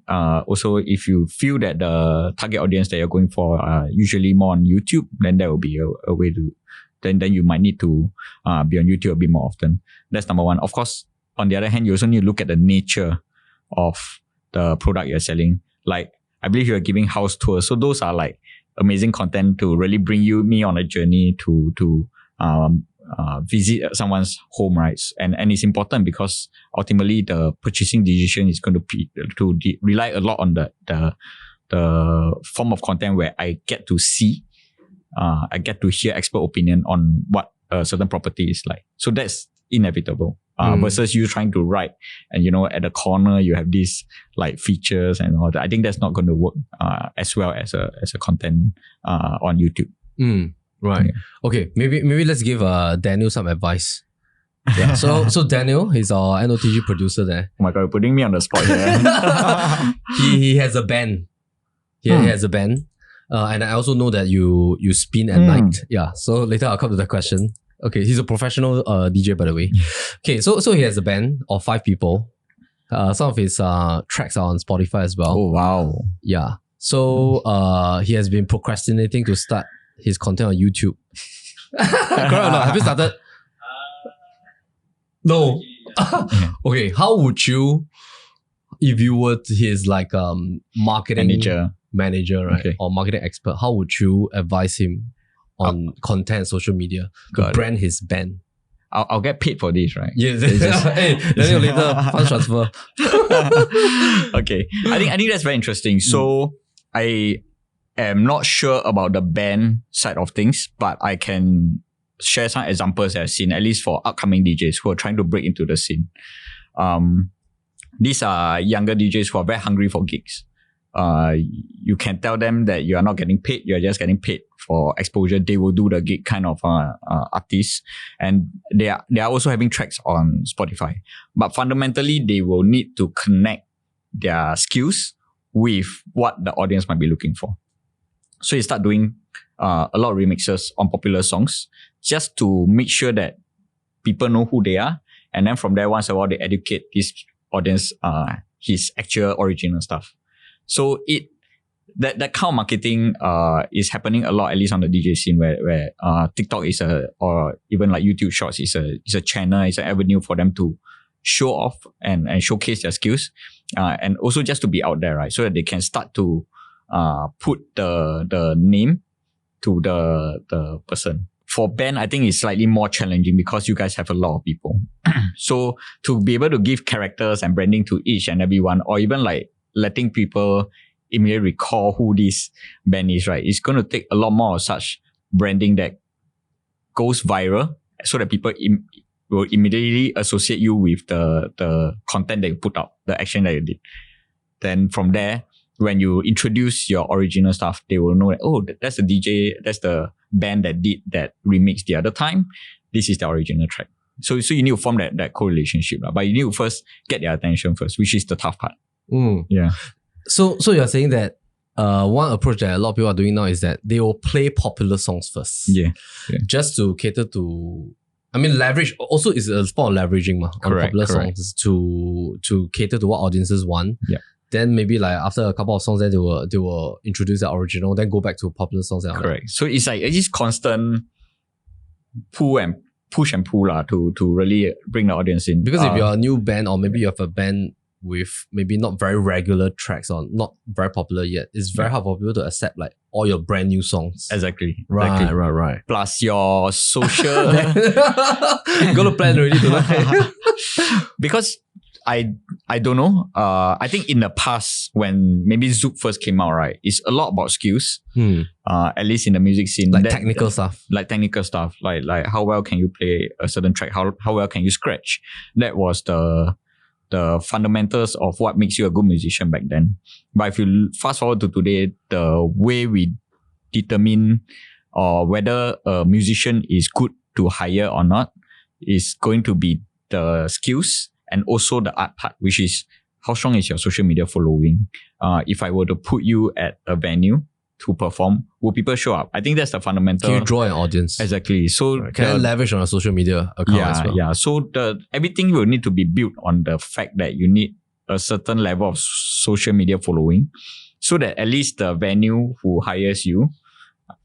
Speaker 2: also if you feel that the target audience that you're going for are usually more on YouTube, then that will be a way to. Then you might need to be on YouTube a bit more often. That's number one. Of course, on the other hand, you also need to look at the nature of the product you're selling. Like, I believe you're giving house tours. So those are like amazing content to really bring me on a journey to visit someone's home, right? And it's important because ultimately the purchasing decision is going to rely a lot on the form of content where I get to see, I get to hear expert opinion on what a certain property is like. So that's inevitable. Versus you trying to write and at the corner you have these like features and all that. I think that's not going to work as well as a content on YouTube.
Speaker 1: Right. Yeah. Okay. Maybe let's give Daniel some advice. Yeah. So Daniel, he's our NOTG producer there.
Speaker 2: Oh my god, you're putting me on the spot here.
Speaker 1: he has a band. He has a band. And I also know that you spin at night. Yeah. So later I'll come to the question. Okay, he's a professional DJ, by the way. Okay, so he has a band of 5 people. Some of his tracks are on Spotify as well.
Speaker 2: Oh, wow.
Speaker 1: Yeah. So he has been procrastinating to start his content on YouTube. Correct or not? Have you started? No. Okay, how would you, if you were his like marketing manager, right?
Speaker 2: Okay.
Speaker 1: Or marketing expert, how would you advise him on content, social media to brand his band?
Speaker 2: I'll get paid for this, right?
Speaker 1: Yes. Hey, then you later fund transfer.
Speaker 2: Okay. I think that's very interesting. So I am not sure about the band side of things, but I can share some examples that I've seen, at least for upcoming DJs who are trying to break into the scene. These are younger DJs who are very hungry for gigs. You can tell them that you are not getting paid, you're just getting paid for exposure. They will do the gig kind of artists, and they are also having tracks on Spotify. But fundamentally, they will need to connect their skills with what the audience might be looking for. So you start doing a lot of remixes on popular songs just to make sure that people know who they are, and then from there, once in a while, they educate this audience his actual original stuff. So that kind of marketing is happening a lot, at least on the DJ scene, where TikTok is or even like YouTube Shorts is a channel, it's an avenue for them to show off and showcase their skills, and also just to be out there, right? So that they can start to put the name to the person. For band, I think it's slightly more challenging because you guys have a lot of people. So to be able to give characters and branding to each and everyone, or even like letting people immediately recall who this band is, right? It's going to take a lot more of such branding that goes viral so that people will immediately associate you with the content that you put out, the action that you did. Then from there, when you introduce your original stuff, they will know that, oh, that's the DJ, that's the band that did that remix the other time. This is the original track. So you need to form that correlationship, but you need to first get their attention first, which is the tough part. Yeah.
Speaker 1: So you're saying that one approach that a lot of people are doing now is that they will play popular songs first.
Speaker 2: Yeah.
Speaker 1: Just to cater to, I mean, leverage also is a form of leveraging on popular songs to cater to what audiences want.
Speaker 2: Yeah.
Speaker 1: Then maybe like after a couple of songs, then they will introduce the original, then go back to popular songs.
Speaker 2: Correct. So it's like it's just constant push and pull to really bring the audience in.
Speaker 1: Because if you're a new band, or maybe you have a band with maybe not very regular tracks or not very popular yet, it's very hard for people to accept like all your brand new songs.
Speaker 2: Exactly.
Speaker 1: Right.
Speaker 2: Plus your social...
Speaker 1: You got to plan already tonight.
Speaker 2: Because I don't know. I think in the past, when maybe Zouk first came out, right, it's a lot about skills. At least in the music scene,
Speaker 1: like technical stuff.
Speaker 2: Like how well can you play a certain track? How well can you scratch? That was the fundamentals of what makes you a good musician back then. But if you fast forward to today, the way we determine whether a musician is good to hire or not is going to be the skills and also the art part, which is how strong is your social media following. If I were to put you at a venue to perform, will people show up? I think that's the fundamental.
Speaker 1: Can you draw an audience?
Speaker 2: Exactly. So
Speaker 1: can I leverage on a social media account as well?
Speaker 2: Yeah. So everything will need to be built on the fact that you need a certain level of social media following, so that at least the venue who hires you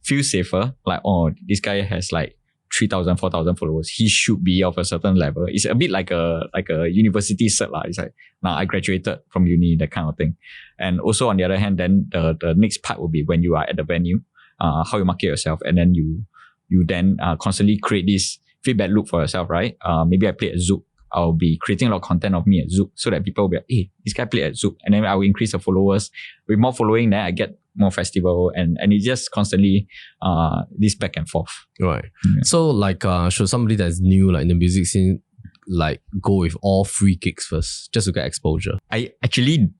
Speaker 2: feels safer. Like, oh, this guy has like 3,000, 4,000 followers. He should be of a certain level. It's a bit like a university cert lah. It's like, I graduated from uni, that kind of thing. And also on the other hand, then the next part will be when you are at the venue, how you market yourself, and then you then constantly create this feedback loop for yourself, right? Maybe I play at Zouk. I'll be creating a lot of content of me at Zouk so that people will be like, hey, this guy played at Zouk. And then I will increase the followers. With more following, then I get more festival, and it's just constantly this back and forth.
Speaker 1: Right. Yeah. So like should somebody that's new like in the music scene like go with all free gigs first just to get exposure?
Speaker 2: I actually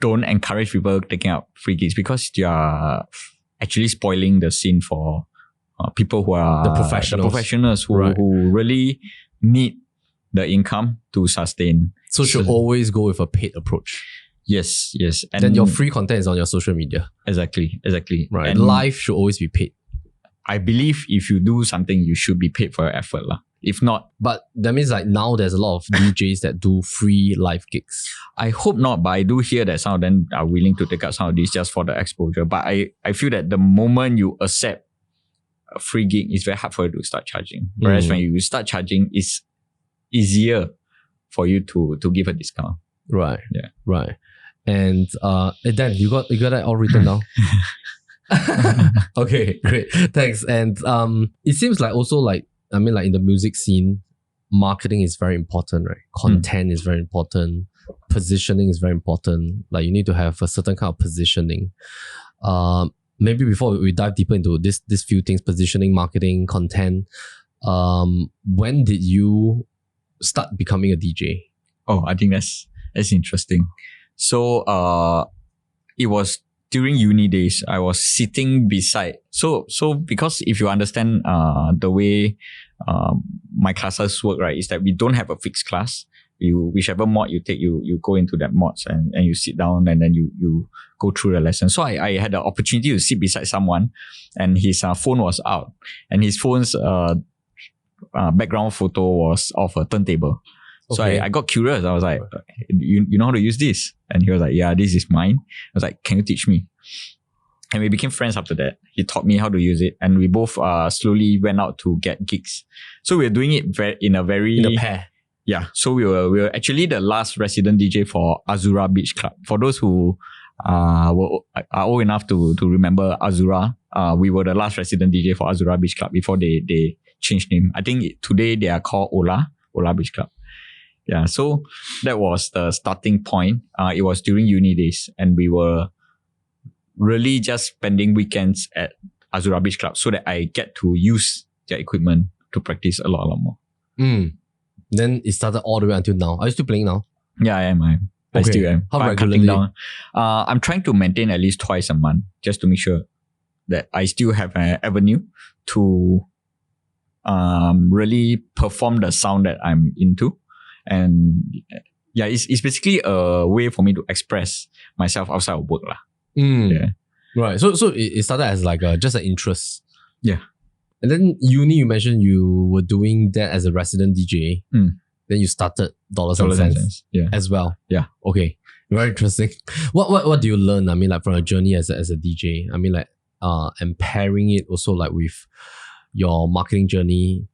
Speaker 2: don't encourage people taking up free gigs because you are actually spoiling the scene for people who are
Speaker 1: the professionals
Speaker 2: who really need the income to sustain.
Speaker 1: So should always go with a paid approach.
Speaker 2: Yes. And
Speaker 1: then your free content is on your social media.
Speaker 2: Exactly.
Speaker 1: Right. And live should always be paid.
Speaker 2: I believe if you do something, you should be paid for your effort. If not,
Speaker 1: But that means like now there's a lot of DJs that do free live gigs.
Speaker 2: I hope not, but I do hear that some of them are willing to take up some of these just for the exposure. But I feel that the moment you accept a free gig, it's very hard for you to start charging. Whereas when you start charging, it's easier for you to give a discount.
Speaker 1: Right.
Speaker 2: Yeah.
Speaker 1: Right. And Dan, you got that all written down? Okay, great. Thanks. And it seems like also like, I mean, like in the music scene, marketing is very important, right? Content is very important. Positioning is very important. Like you need to have a certain kind of positioning. Maybe before we dive deeper into this few things, positioning, marketing, content, when did you start becoming a DJ?
Speaker 2: Oh, I think that's interesting. So it was during uni days. I was sitting beside. So because if you understand the way my classes work, right, is that we don't have a fixed class. Whichever mod you take, you go into that mods and you sit down and then you go through the lesson. So I had the opportunity to sit beside someone, and his phone was out, and his phone's background photo was of a turntable. So I got curious. I was like, you know how to use this? And he was like, yeah, this is mine. I was like, can you teach me? And we became friends after that. He taught me how to use it, and we both slowly went out to get gigs. So we were doing it in a
Speaker 1: pair.
Speaker 2: Yeah. So we were actually the last resident DJ for Azura Beach Club. For those who are old enough to remember Azura, we were the last resident DJ for Azura Beach Club before they changed name. I think today they are called Ola Beach Club. Yeah, so that was the starting point. It was during uni days, and we were really just spending weekends at Azura Beach Club so that I get to use their equipment to practice a lot more.
Speaker 1: Then it started all the way until now. Are you still playing now?
Speaker 2: Yeah, I am. I still am.
Speaker 1: How
Speaker 2: I'm
Speaker 1: regularly?
Speaker 2: cutting down. I'm trying to maintain at least twice a month just to make sure that I still have an avenue to really perform the sound that I'm into. And yeah, it's basically a way for me to express myself outside of work. Yeah.
Speaker 1: Right. So it started as like just an interest.
Speaker 2: Yeah.
Speaker 1: And then uni, you mentioned you were doing that as a resident DJ. Then you started Dollars and Cents as well.
Speaker 2: Yeah.
Speaker 1: Okay. Very interesting. What do you learn? I mean, like from a journey as a DJ. I mean, like and pairing it also like with your marketing journey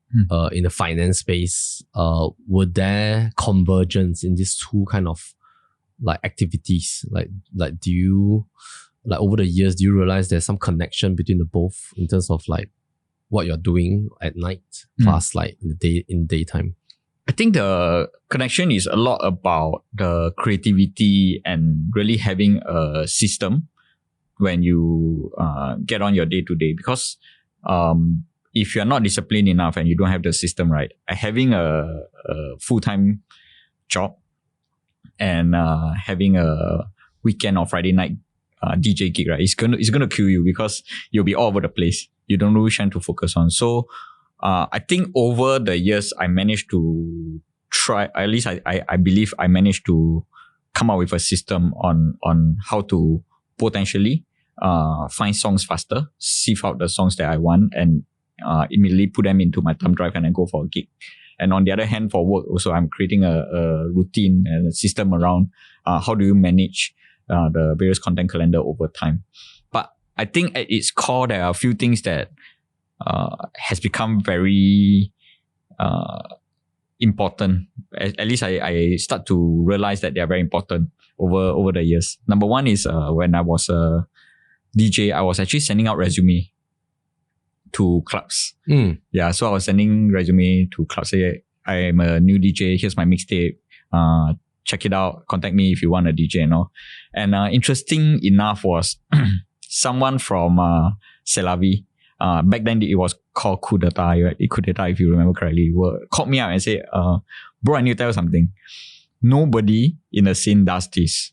Speaker 1: in the finance space. Were there convergence in these two kind of like activities? Like do you like over the years, do you realize there's some connection between the both in terms of like what you're doing at night plus like in daytime?
Speaker 2: I think the connection is a lot about the creativity and really having a system when you get on your day-to-day. Because if you're not disciplined enough and you don't have the system right, having a full-time job and having a weekend or Friday night DJ gig, right, it's gonna kill you because you'll be all over the place. You don't know which one to focus on. So I think over the years, I managed to try, at least I believe I managed to come up with a system on how to potentially find songs faster, sieve out the songs that I want, and immediately put them into my thumb drive and then go for a gig. And on the other hand, for work also, I'm creating a routine and a system around how do you manage the various content calendar over time. But I think at its core, there are a few things that has become very important. At least I start to realize that they are very important over the years. Number one is when I was a DJ, I was actually sending out resume to clubs. Yeah, so I was sending resume to clubs. Say, I am a new DJ. Here's my mixtape. Check it out. Contact me if you want a DJ and all. And interesting enough was someone from Selavi. Back then it was called Coup d'etat, right? Coup d'etat, if you remember correctly, called me up and said, bro, I need to tell you something. Nobody in the scene does this.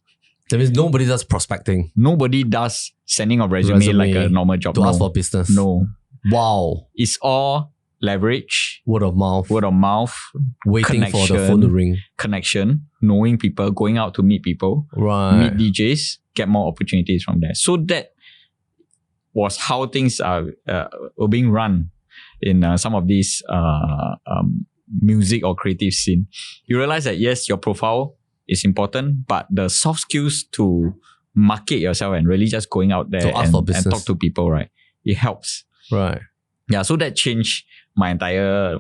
Speaker 1: That means nobody does prospecting.
Speaker 2: Nobody does sending of resume like a normal job.
Speaker 1: To ask for business.
Speaker 2: No.
Speaker 1: Wow.
Speaker 2: It's all leverage.
Speaker 1: Word of mouth. Waiting for the phone to ring.
Speaker 2: Connection. Knowing people. Going out to meet people.
Speaker 1: Right.
Speaker 2: Meet DJs. Get more opportunities from there. So that was how things were being run in some of these music or creative scene, you realize that yes, your profile is important, but the soft skills to market yourself and really just going out there and talk to people, right? It helps.
Speaker 1: Right.
Speaker 2: Yeah, so that changed my entire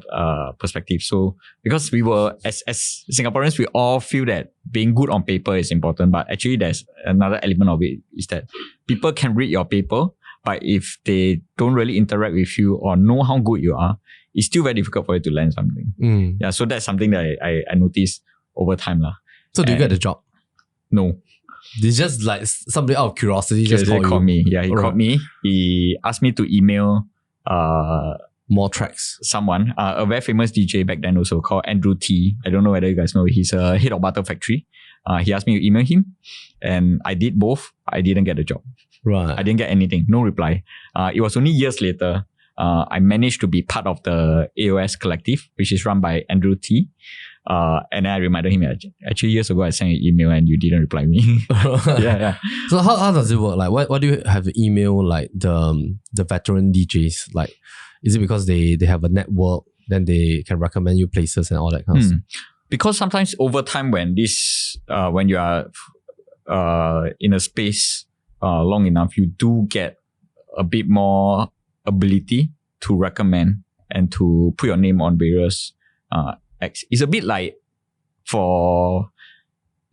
Speaker 2: perspective. So because we were, as Singaporeans, we all feel that being good on paper is important, but actually there's another element of it is that people can read your paper, but if they don't really interact with you or know how good you are, it's still very difficult for you to learn something. Yeah, so that's something that I noticed over time.
Speaker 1: So do you get the job?
Speaker 2: No.
Speaker 1: It's just like somebody out of curiosity just
Speaker 2: called me. Yeah, he called me. He asked me to email
Speaker 1: more tracks.
Speaker 2: Someone, a very famous DJ back then also called Andrew T. I don't know whether you guys know. He's a head of Butter Factory. He asked me to email him and I did both. I didn't get the job.
Speaker 1: Right.
Speaker 2: I didn't get anything. No reply. It was only years later. I managed to be part of the AOS collective, which is run by Andrew T. And I reminded him, actually years ago I sent an email and you didn't reply me. yeah.
Speaker 1: So how does it work? Like what do you have to email like the veteran DJs? Like, is it because they have a network, then they can recommend you places and all that kind of stuff?
Speaker 2: Because sometimes over time when you are in a space long enough, you do get a bit more ability to recommend and to put your name on various acts. It's a bit like for,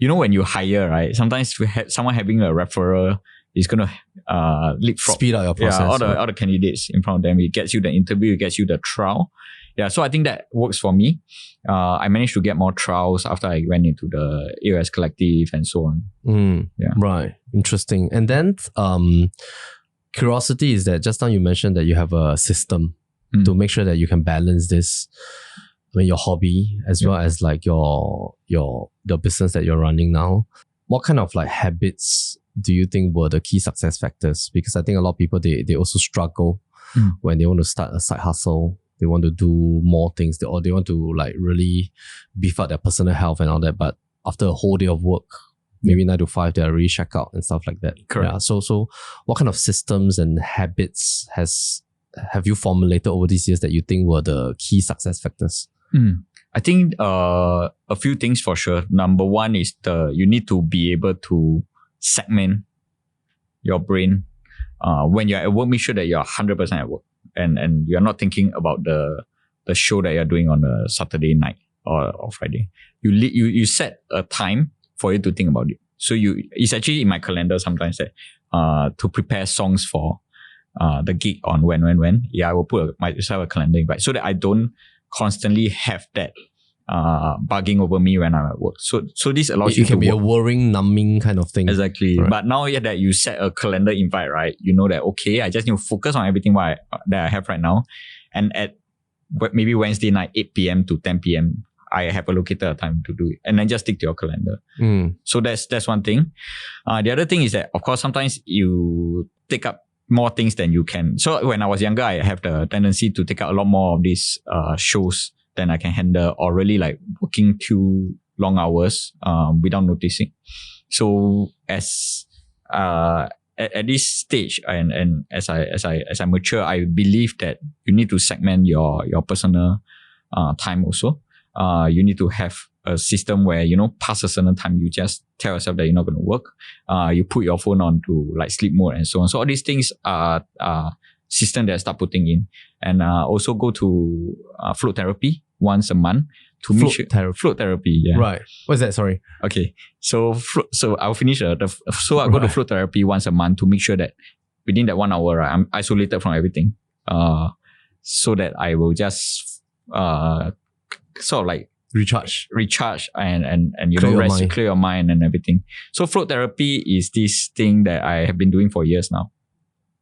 Speaker 2: when you hire, right? Sometimes someone having a referral is going to leapfrog.
Speaker 1: Speed up your process.
Speaker 2: Yeah, all the candidates in front of them. It gets you the interview, it gets you the trial. Yeah, so I think that works for me. I managed to get more trials after I went into the AOS collective and so on. Yeah.
Speaker 1: Right. Interesting. And then curiosity is that just now you mentioned that you have a system to make sure that you can balance this, your hobby as well as like the business that you're running now. What kind of like habits do you think were the key success factors? Because I think a lot of people, they also struggle when they want to start a side hustle. They want to do more things, or they want to like really beef up their personal health and all that. But after a whole day of work, maybe 9 to 5, they're really checked out and stuff like that.
Speaker 2: Correct.
Speaker 1: Yeah. So what kind of systems and habits have you formulated over these years that you think were the key success factors?
Speaker 2: I think a few things for sure. Number one is you need to be able to segment your brain. When you're at work, make sure that you're 100% at work. And you're not thinking about the show that you're doing on a Saturday night or Friday. You set a time for you to think about it. So it's actually in my calendar sometimes that to prepare songs for the gig on when. Yeah, I will put myself a calendar invite so that I don't constantly have that bugging over me when I'm at work. So this allows you to
Speaker 1: be a worrying, numbing kind of thing.
Speaker 2: Exactly.
Speaker 1: Right.
Speaker 2: But now that you set a calendar invite, right, you know that, okay, I just need to focus on everything that I have right now. And at maybe Wednesday night, 8 p.m. to 10 p.m., I have allocated a time to do it. And then just stick to your calendar. So that's one thing. The other thing is that, of course, sometimes you take up more things than you can. So when I was younger, I have the tendency to take out a lot more of these shows than I can handle, or really like working too long hours without noticing. So as at this stage and as I mature, I believe that you need to segment your personal time also. You need to have a system where, past a certain time, you just tell yourself that you're not going to work. You put your phone on to like sleep mode and so on. So all these things are system that I start putting in. And also go to float therapy once a month to make sure. Float therapy, yeah.
Speaker 1: Right. What's that? Sorry.
Speaker 2: Okay. So I'll finish so I go to float therapy once a month to make sure that within that 1 hour, I'm isolated from everything. So that I will just sort of like recharge and rest, clear your mind and everything. So float therapy is this thing that I have been doing for years now.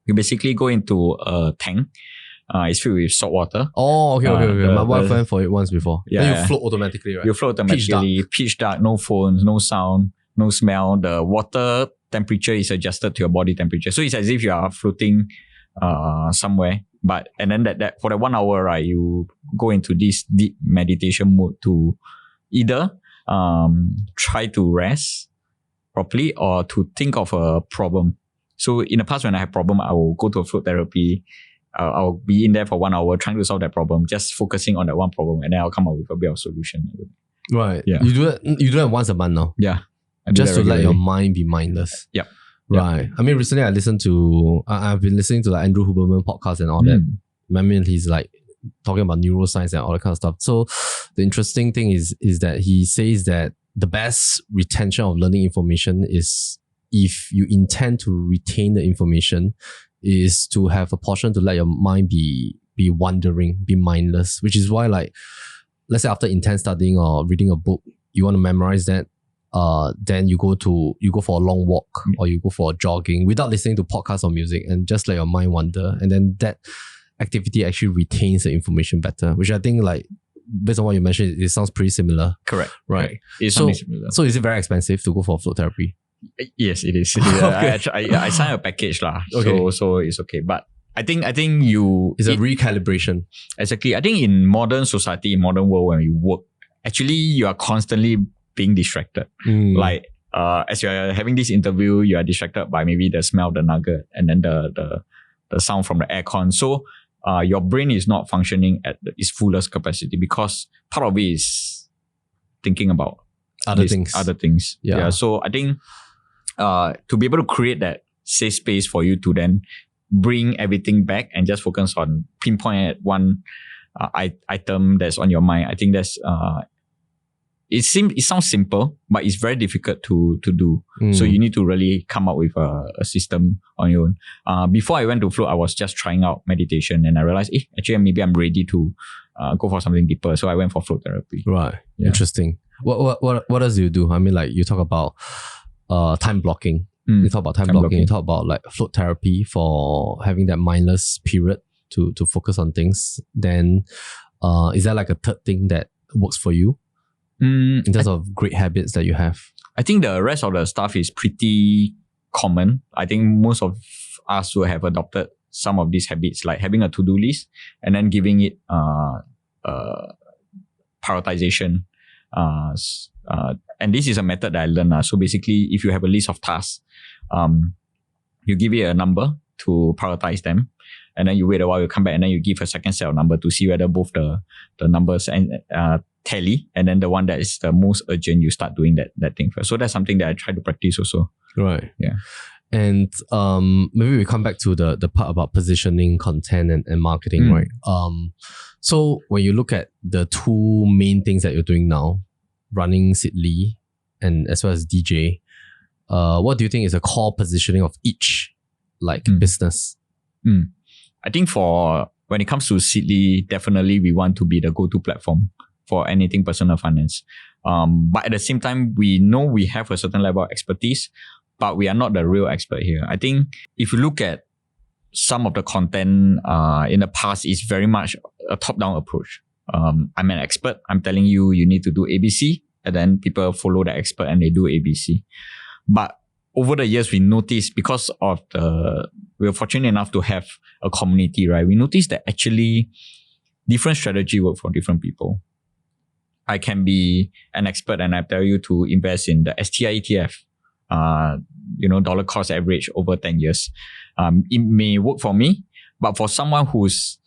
Speaker 2: You basically go into a tank. It's filled with salt water.
Speaker 1: Oh, okay. My wife went for it once before.
Speaker 2: Yeah,
Speaker 1: then you float automatically, right?
Speaker 2: You float automatically. Pitch dark, no phones, no sound, no smell. The water temperature is adjusted to your body temperature. So it's as if you are floating somewhere. And then that for the 1 hour, right, you go into this deep meditation mode to either try to rest properly or to think of a problem. So in the past, when I have problem, I will go to a float therapy I'll be in there for 1 hour trying to solve that problem, just focusing on that one problem, and then I'll come up with a bit of solution.
Speaker 1: Right.
Speaker 2: Yeah.
Speaker 1: You do that once a month now.
Speaker 2: Yeah.
Speaker 1: Just to let your mind be mindless.
Speaker 2: Yep.
Speaker 1: Right. I mean, recently I've been listening to like Andrew Huberman podcast and all that. I mean, he's like talking about neuroscience and all that kind of stuff. So the interesting thing is that he says that the best retention of learning information is if you intend to retain the information, is to have a portion to let your mind be wandering, be mindless, which is why, like, let's say after intense studying or reading a book, you want to memorize that, then you go for a long walk or you go for jogging without listening to podcasts or music and just let your mind wander. And then that activity actually retains the information better, which I think, like, based on what you mentioned, it sounds pretty similar.
Speaker 2: Correct.
Speaker 1: Right.
Speaker 2: It's something similar.
Speaker 1: So is it very expensive to go for float therapy?
Speaker 2: Yes, it is.
Speaker 1: Okay.
Speaker 2: I signed a package lah.
Speaker 1: Okay.
Speaker 2: So it's okay. But I think you...
Speaker 1: It's a recalibration.
Speaker 2: Exactly. I think in modern society, in modern world, when you work, actually you are constantly being distracted. Like as you are having this interview, you are distracted by maybe the smell of the nugget and then the sound from the aircon. So your brain is not functioning at its fullest capacity because part of it is thinking about other things. Yeah. So I think to be able to create that safe space for you to then bring everything back and just focus on pinpoint at one item that's on your mind. I think that's it sounds simple, but it's very difficult to do. So you need to really come up with a system on your own. Before I went to float, I was just trying out meditation, and I realized, actually maybe I'm ready to go for something deeper. So I went for float therapy.
Speaker 1: Right. Yeah. Interesting. What else do you do? I mean, like, you talk about time blocking. You talk about time blocking. You talk about like float therapy for having that mindless period to focus on things. Then is there like a third thing that works for you in terms of great habits that you have?
Speaker 2: I think the rest of the stuff is pretty common. I think most of us will have adopted some of these habits, like having a to-do list and then giving it prioritization. And this is a method that I learned. So basically, if you have a list of tasks, you give it a number to prioritize them, and then you wait a while, you come back, and then you give a second set of number to see whether both the numbers and tally, and then the one that is the most urgent, you start doing that thing first. So that's something that I try to practice also.
Speaker 1: Right.
Speaker 2: Yeah.
Speaker 1: And maybe we come back to the part about positioning, content, and marketing, right? So when you look at the two main things that you're doing now, running Siddle and as well as DJ, what do you think is the core positioning of each business?
Speaker 2: I think when it comes to Siddle, definitely we want to be the go-to platform for anything personal finance. But at the same time, we know we have a certain level of expertise, but we are not the real expert here. I think if you look at some of the content in the past, it's very much a top-down approach. I'm an expert. I'm telling you, you need to do ABC, and then people follow the expert and they do ABC. But over the years, we noticed, because of we were fortunate enough to have a community, right? We noticed that actually different strategy work for different people. I can be an expert and I tell you to invest in the STI ETF, dollar cost average over 10 years. It may work for me, but for someone who's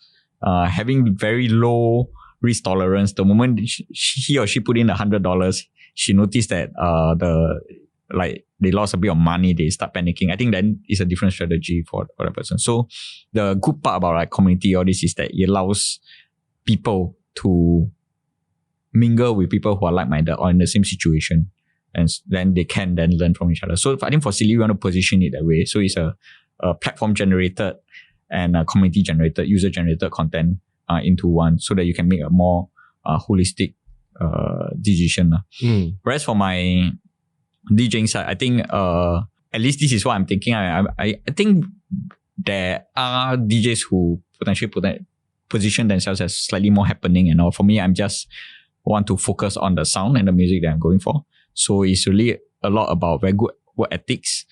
Speaker 2: having very low risk tolerance, the moment he or she put in $100, she noticed that they lost a bit of money, they start panicking. I think then it's a different strategy for that person. So the good part about community, all this, is that it allows people to mingle with people who are like-minded or in the same situation, and then they can then learn from each other. So I think for Siddle, we want to position it that way. So it's a platform generated and a community generated, user generated content into one, so that you can make a more holistic decision. Whereas for my DJing side, I think at least this is what I'm thinking. I think there are DJs who potentially position themselves as slightly more happening and all. For me, I'm just want to focus on the sound and the music that I'm going for. So it's really a lot about very good work ethics,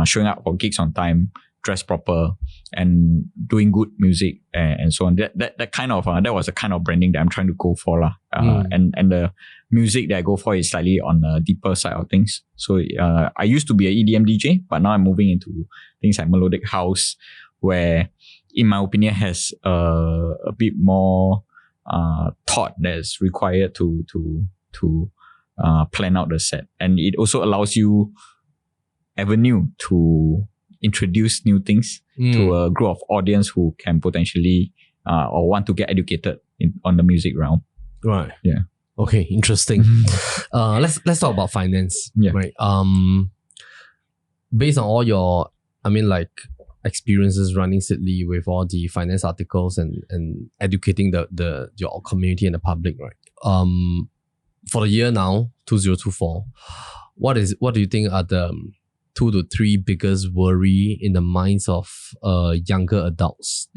Speaker 2: showing up for gigs on time, dress proper, and doing good music and so on. That was the kind of branding that I'm trying to go for lah. And the music that I go for is slightly on the deeper side of things. So I used to be an EDM DJ, but now I'm moving into things like melodic house, where in my opinion, has a bit more thought that's required to plan out the set. And it also allows you avenue to introduce new things to a group of audience who can potentially or want to get educated on the music realm.
Speaker 1: Right.
Speaker 2: Yeah.
Speaker 1: Okay, interesting. Let's talk about finance.
Speaker 2: Yeah.
Speaker 1: Right. Based on all your, experiences running Siddle with all the finance articles and educating your community and the public, right? For the year now, 2024, what do you think are the 2 to 3 biggest worry in the minds of younger adults,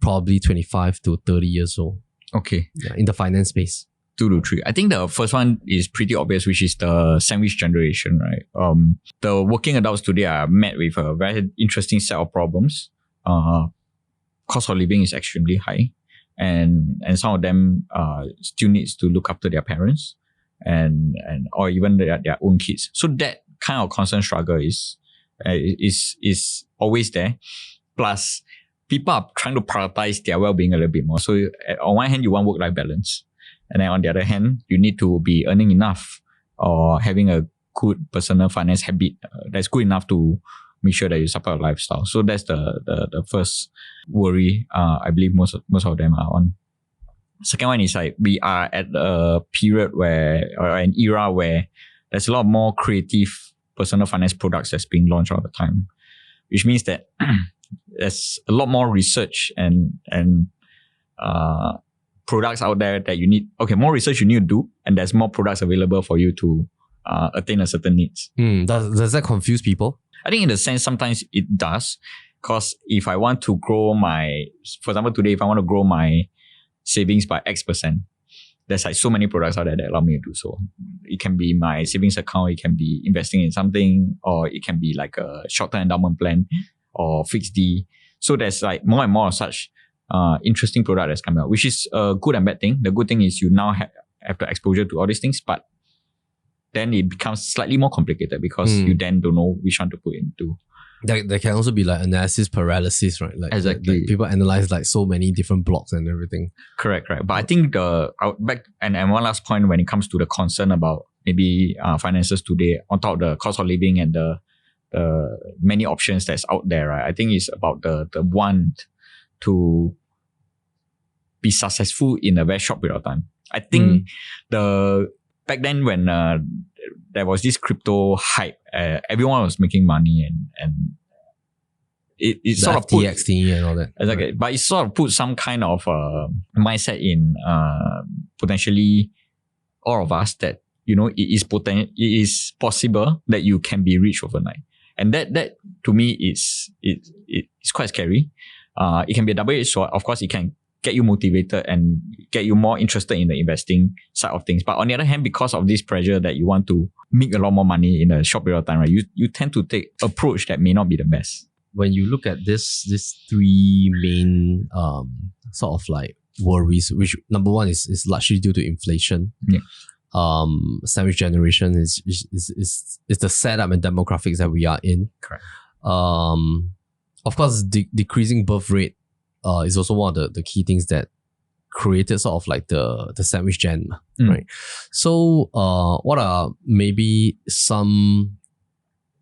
Speaker 1: probably 25 to 30 years old?
Speaker 2: Okay.
Speaker 1: Yeah, in the finance space.
Speaker 2: 2 to 3. I think the first one is pretty obvious, which is the sandwich generation, right? The working adults today are met with a very interesting set of problems. Cost of living is extremely high, and some of them still needs to look after their parents and or even their own kids. So that kind of constant struggle is always there. Plus, people are trying to prioritize their well-being a little bit more. So on one hand, you want work-life balance. And then on the other hand, you need to be earning enough or having a good personal finance habit that's good enough to make sure that you support a lifestyle. So that's the first worry I believe most of them are on. Second one is like we are at a period or an era where there's a lot more creative personal finance products that's being launched all the time, which means that there's a lot more research and products out there that you need. Okay, more research you need to do, and there's more products available for you to attain a certain needs.
Speaker 1: Does that confuse people?
Speaker 2: I think in a sense, sometimes it does. Because if I want to grow for example, today, if I want to grow my savings by X%, there's like so many products out there that allow me to do so. It can be my savings account, it can be investing in something, or it can be like a short-term endowment plan or fixed D. So there's like more and more of such interesting product that's coming out, which is a good and bad thing. The good thing is you now have the exposure to all these things, but then it becomes slightly more complicated because you then don't know which one to put into.
Speaker 1: There can also be like analysis paralysis, right? Like,
Speaker 2: exactly.
Speaker 1: Like people analyze like so many different blocks and everything.
Speaker 2: Correct. But I think and one last point when it comes to the concern about maybe finances today, on top of the cost of living and the many options that's out there, right? I think it's about the want to be successful in a very short period of time. I think back then when there was this crypto hype, everyone was making money and it sort of put
Speaker 1: FTXT and all that.
Speaker 2: Exactly, right. But it sort of put some kind of mindset in potentially all of us that it is possible that you can be rich overnight, and that to me it's quite scary. It can be a double-edged sword. Of course, it can get you motivated and get you more interested in the investing side of things. But on the other hand, because of this pressure that you want to make a lot more money in a short period of time, right, you tend to take approach that may not be the best.
Speaker 1: When you look at this 3 main sort of like worries, which number one is largely due to inflation.
Speaker 2: Yeah.
Speaker 1: Sandwich generation is the setup and demographics that we are in.
Speaker 2: Correct.
Speaker 1: Of course, decreasing birth rate is also one of the key things that created sort of like the sandwich gen, right? So, what are maybe some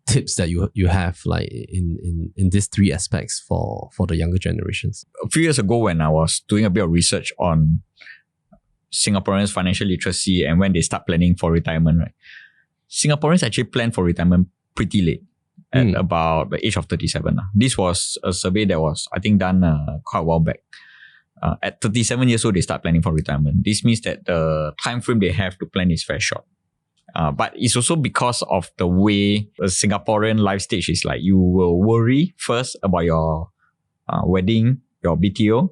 Speaker 1: tips that you have like in these 3 aspects for the younger generations?
Speaker 2: A few years ago, when I was doing a bit of research on Singaporeans' financial literacy and when they start planning for retirement, right? Singaporeans actually plan for retirement pretty late, at about the age of 37. This was a survey that was, I think, done quite a while back. At 37 years old, they start planning for retirement. This means that the time frame they have to plan is very short. But it's also because of the way the Singaporean life stage is like. You will worry first about your wedding, your BTO,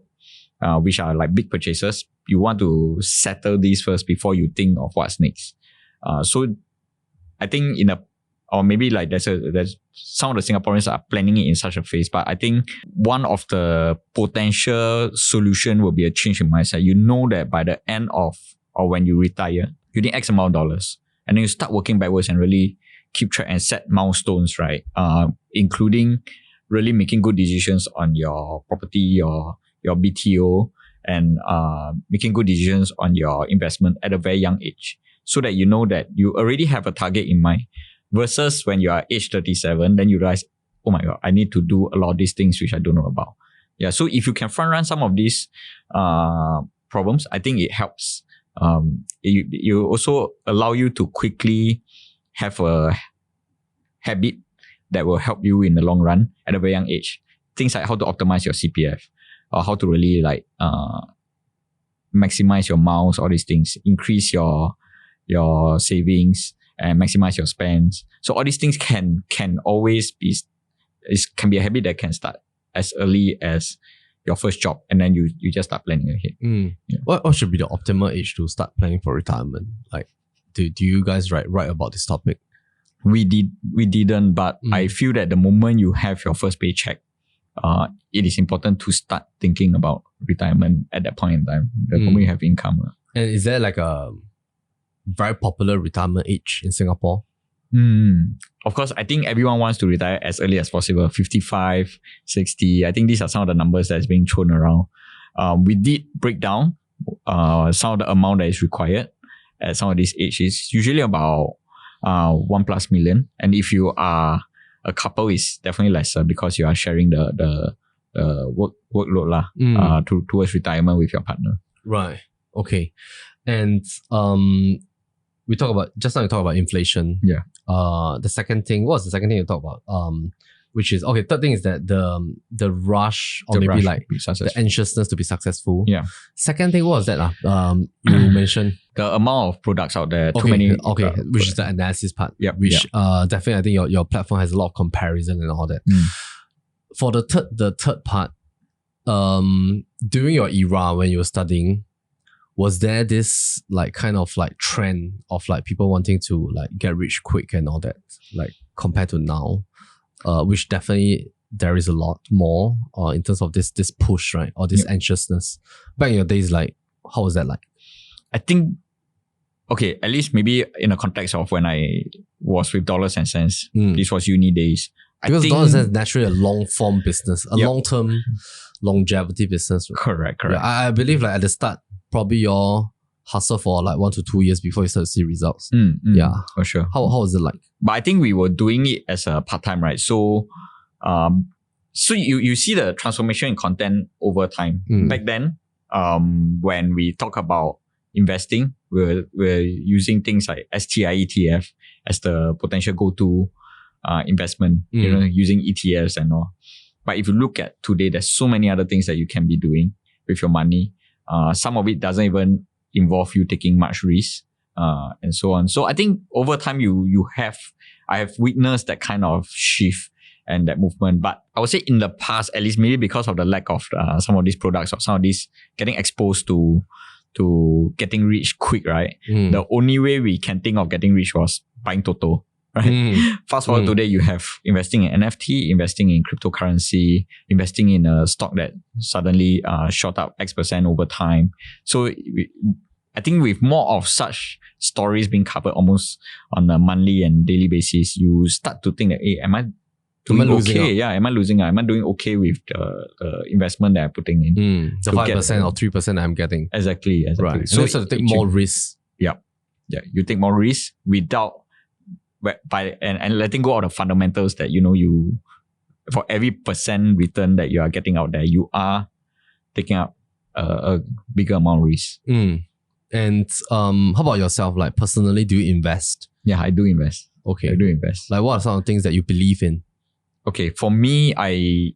Speaker 2: which are like big purchases. You want to settle these first before you think of what's next. So I think or maybe like there's some of the Singaporeans are planning it in such a phase, but I think one of the potential solution will be a change in mindset. You know that by the end of or when you retire, you need X amount of dollars, and then you start working backwards and really keep track and set milestones, right? Including really making good decisions on your property, your BTO, and making good decisions on your investment at a very young age, so that you know that you already have a target in mind. Versus when you are age 37, then you realize, oh my God, I need to do a lot of these things which I don't know about. Yeah, so if you can front run some of these problems, I think it helps. You also allow you to quickly have a habit that will help you in the long run at a very young age. Things like how to optimize your CPF, or how to really maximize your miles, all these things, increase your savings and maximize your spends. So all these things can always be, can be a habit that can start as early as your first job, and then you just start planning ahead.
Speaker 1: Yeah. What should be the optimal age to start planning for retirement? Like, do you guys write about this topic?
Speaker 2: We didn't, but I feel that the moment you have your first paycheck, it is important to start thinking about retirement at that point in time. The moment you have income.
Speaker 1: And is there like a very popular retirement age in Singapore?
Speaker 2: Of course, I think everyone wants to retire as early as possible. 55, 60. I think these are some of the numbers that's being thrown around. We did break down some of the amount that is required at some of these ages. Usually about 1+ million. And if you are a couple, it's definitely lesser because you are sharing the workload towards retirement with your partner.
Speaker 1: Right. Okay. And we talk about inflation.
Speaker 2: Yeah.
Speaker 1: The second thing, what was the second thing you talk about? Which is, okay, third thing is that the rush, or maybe like the anxiousness to be successful.
Speaker 2: Yeah.
Speaker 1: Second thing, what was that? You mentioned
Speaker 2: the amount of products out there,
Speaker 1: too many. Okay, which is the analysis part.
Speaker 2: Yeah.
Speaker 1: Which definitely I think your platform has a lot of comparison and all that. For the third part, during your era when you were studying, was there this like kind of like trend of like people wanting to like get rich quick and all that, like compared to now, which definitely there is a lot more in terms of this push, right, or this anxiousness. Back in your days, like how was that like?
Speaker 2: I think, okay, at least maybe in the context of when I was with Dollars and Cents, this was uni days.
Speaker 1: Because Dollars and Cents is naturally a long form business, a long term longevity business. Right?
Speaker 2: Correct.
Speaker 1: Yeah, I believe like at the start, probably your hustle for like 1 to 2 years before you start to see results. Yeah,
Speaker 2: for sure.
Speaker 1: How was it like?
Speaker 2: But I think we were doing it as a part-time, right? So, so you see the transformation in content over time. Back then, when we talk about investing, we're using things like STI ETF as the potential go-to investment, using ETFs and all. But if you look at today, there's so many other things that you can be doing with your money. Some of it doesn't even involve you taking much risk, and so on. So I think over time I have witnessed that kind of shift and that movement. But I would say in the past, at least maybe because of the lack of some of these products or some of these getting exposed to getting rich quick, right? The only way we can think of getting rich was buying Toto. Right. Fast forward today, you have investing in NFT, investing in cryptocurrency, investing in a stock that suddenly shot up X% over time. So I think with more of such stories being covered almost on a monthly and daily basis, you start to think that, hey, am I doing okay? Yeah, am I losing out? Am I doing okay with the investment that I'm putting in?
Speaker 1: The 5% or 3% I'm getting.
Speaker 2: Exactly.
Speaker 1: Right. So you start to take more risks.
Speaker 2: Yeah. You take more risks without and letting go of the fundamentals that you for every % return that you are getting out there, you are taking up a bigger amount of risk.
Speaker 1: And how about yourself? Like personally, do you invest?
Speaker 2: Yeah, I do invest.
Speaker 1: Okay,
Speaker 2: I do invest.
Speaker 1: Like what are some of the things that you believe in?
Speaker 2: Okay, for me, I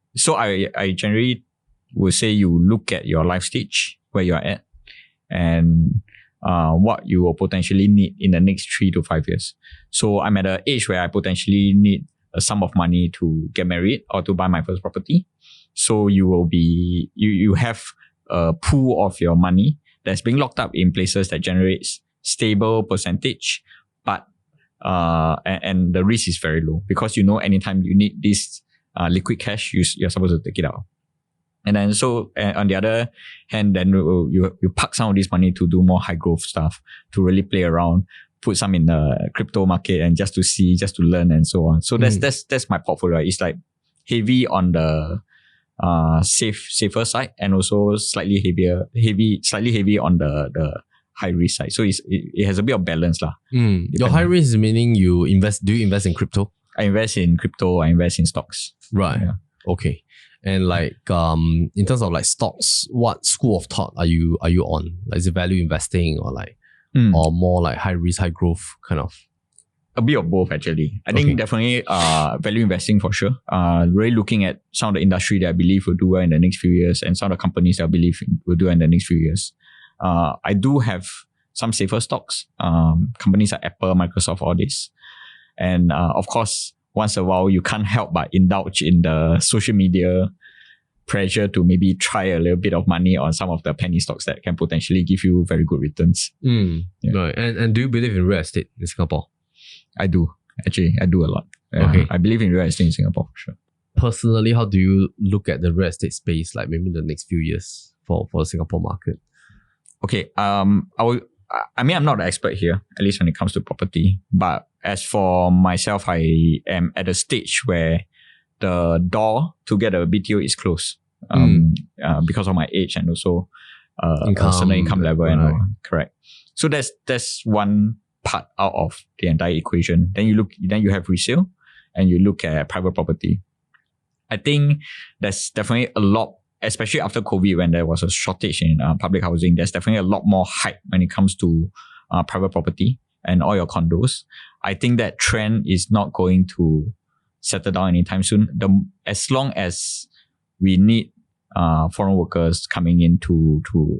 Speaker 2: generally would say you look at your life stage where you are at and what you will potentially need in the next 3 to 5 years. So I'm at an age where I potentially need a sum of money to get married or to buy my first property. So you have a pool of your money that's being locked up in places that generates stable percentage, but and the risk is very low because anytime you need this liquid cash, you're supposed to take it out. And then on the other hand, then you park some of this money to do more high growth stuff, to really play around, put some in the crypto market and just to learn and so on. So that's my portfolio. It's like heavy on the safer side, and also slightly heavy on the high risk side. So it has a bit of balance lah.
Speaker 1: Your high risk is meaning do you invest in crypto?
Speaker 2: I invest in crypto, I invest in stocks.
Speaker 1: Right.
Speaker 2: Yeah.
Speaker 1: Okay. And like in terms of like stocks, what school of thought are you on? Like, is it value investing or like or more like high risk, high growth kind of?
Speaker 2: A bit of both actually. I think definitely value investing for sure. Really looking at some of the industry that I believe will do well in the next few years, and some of the companies that I believe will do well in the next few years. I do have some safer stocks, companies like Apple, Microsoft, all this. And of course, once in a while, you can't help but indulge in the social media pressure to maybe try a little bit of money on some of the penny stocks that can potentially give you very good returns.
Speaker 1: Right. And do you believe in real estate in Singapore?
Speaker 2: I do. Actually, I do a lot. Okay. I believe in real estate in Singapore for sure.
Speaker 1: Personally, how do you look at the real estate space, like maybe in the next few years for the Singapore market?
Speaker 2: Okay. I'm not an expert here, at least when it comes to property. But as for myself, I am at a stage where the door to get a BTO is closed. Because of my age and also a certain income level and all. Correct. So that's one part out of the entire equation. Then you have resale, and you look at private property. I think there's definitely a lot, especially after COVID when there was a shortage in public housing, there's definitely a lot more hype when it comes to private property and all your condos. I think that trend is not going to settle down anytime soon. As long as we need foreign workers coming in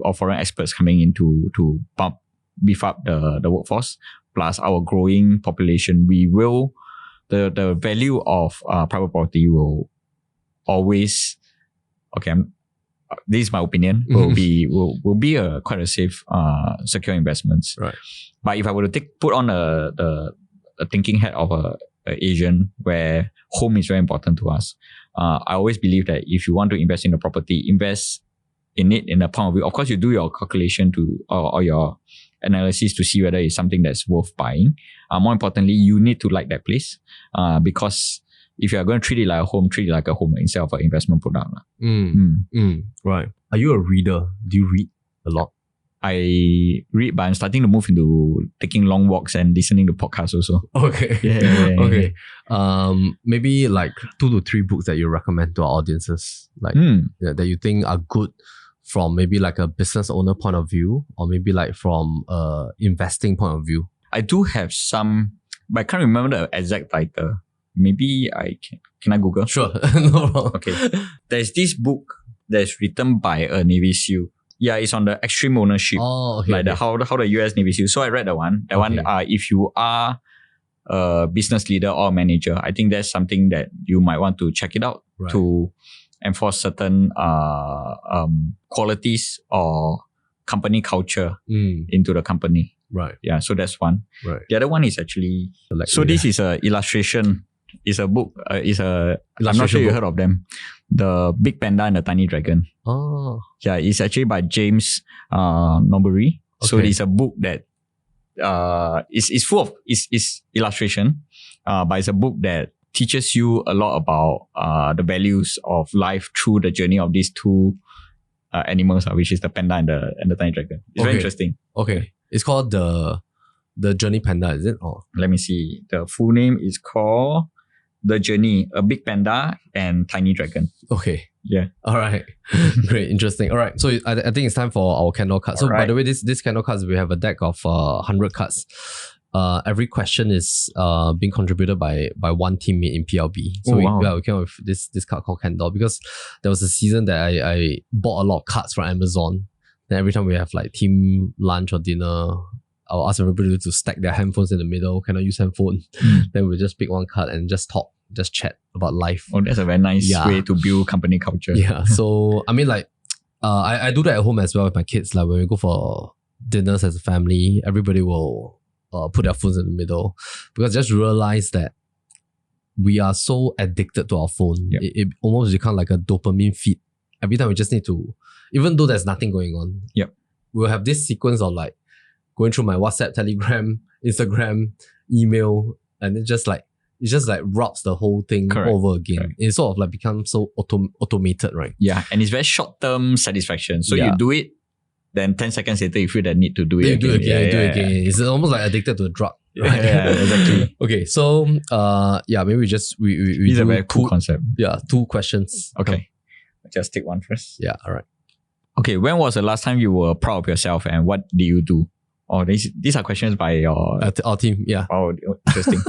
Speaker 2: or foreign experts coming in to beef up the workforce, plus our growing population, the value of private property will always, this is my opinion, will be quite a safe, secure investments.
Speaker 1: Right.
Speaker 2: But if I were to put on a thinking hat of a Asian where home is very important to us, I always believe that if you want to invest in a property, invest in it in a point of view. Of course, you do your calculation or your analysis to see whether it's something that's worth buying. More importantly, you need to like that place, because if you are going to treat it like a home, treat it like a home instead of an investment product.
Speaker 1: Right. Are you a reader? Do you read a lot?
Speaker 2: I read, but I'm starting to move into taking long walks and listening to podcasts also.
Speaker 1: Okay.
Speaker 2: Yeah.
Speaker 1: Okay. Maybe like 2 to 3 books that you recommend to our audiences, like that you think are good from maybe like a business owner point of view, or maybe like from investing point of view.
Speaker 2: I do have some, but I can't remember the exact title. Maybe I can I Google?
Speaker 1: Sure. No problem.
Speaker 2: Okay. There's this book that's written by a Navy SEAL. Yeah, it's on the extreme ownership.
Speaker 1: Oh, okay.
Speaker 2: Like how the US Navy SEAL. So I read that one. That one, if you are a business leader or manager, I think that's something that you might want to check it out to enforce certain qualities or company culture into the company.
Speaker 1: Right.
Speaker 2: Yeah, so that's one.
Speaker 1: Right.
Speaker 2: The other one is actually, this is a illustration. It's a book. I'm not sure you heard of them. The Big Panda and the Tiny Dragon.
Speaker 1: Oh.
Speaker 2: Yeah, it's actually by James Norbury. Okay. So it's a book that is full of is illustration, but it's a book that teaches you a lot about the values of life through the journey of these two animals, which is the panda and the tiny dragon. It's very interesting.
Speaker 1: Okay, it's called the Journey Panda, is it? Or
Speaker 2: let me see. The full name is called The Journey: A Big Panda and Tiny Dragon.
Speaker 1: Okay.
Speaker 2: Yeah.
Speaker 1: All right. Great. Interesting. All right. So I think it's time for our candle cards. So by the way, this candle cards, we have a deck of 100 cards. Every question is being contributed by one teammate in PLB. So we came up with this card called Candle, because there was a season that I bought a lot of cards from Amazon. Then every time we have like team lunch or dinner, I'll ask everybody to stack their handphones in the middle. Can I use handphone? Then we'll just pick one card and just talk, just chat about life.
Speaker 2: Oh, that's a very nice way to build company culture.
Speaker 1: Yeah. So I mean, like, I do that at home as well with my kids. Like when we go for dinners as a family, everybody will put their phones in the middle, because just realize that we are so addicted to our phone.
Speaker 2: Yep.
Speaker 1: It almost becomes like a dopamine feed. Every time we just need to, even though there's nothing going on, we'll have this sequence of like, going through my WhatsApp, Telegram, Instagram, email, and then just like It just like routes the whole thing
Speaker 2: Correct.
Speaker 1: over again.
Speaker 2: Correct.
Speaker 1: It sort of like becomes so automated, right?
Speaker 2: Yeah, and it's very short-term satisfaction. So
Speaker 1: Yeah.
Speaker 2: you do it, then 10 seconds later you feel the need to do
Speaker 1: Then
Speaker 2: it
Speaker 1: you
Speaker 2: again.
Speaker 1: do it again. It's almost like addicted to a drug. Right?
Speaker 2: Yeah, exactly.
Speaker 1: Okay, so maybe we
Speaker 2: This
Speaker 1: do
Speaker 2: is a very cool concept.
Speaker 1: 2 questions.
Speaker 2: Okay. Just take one first.
Speaker 1: Yeah, all right.
Speaker 2: Okay, when was the last time you were proud of yourself and what did you do? Oh, these are questions by your...
Speaker 1: Our team, yeah.
Speaker 2: Oh, interesting.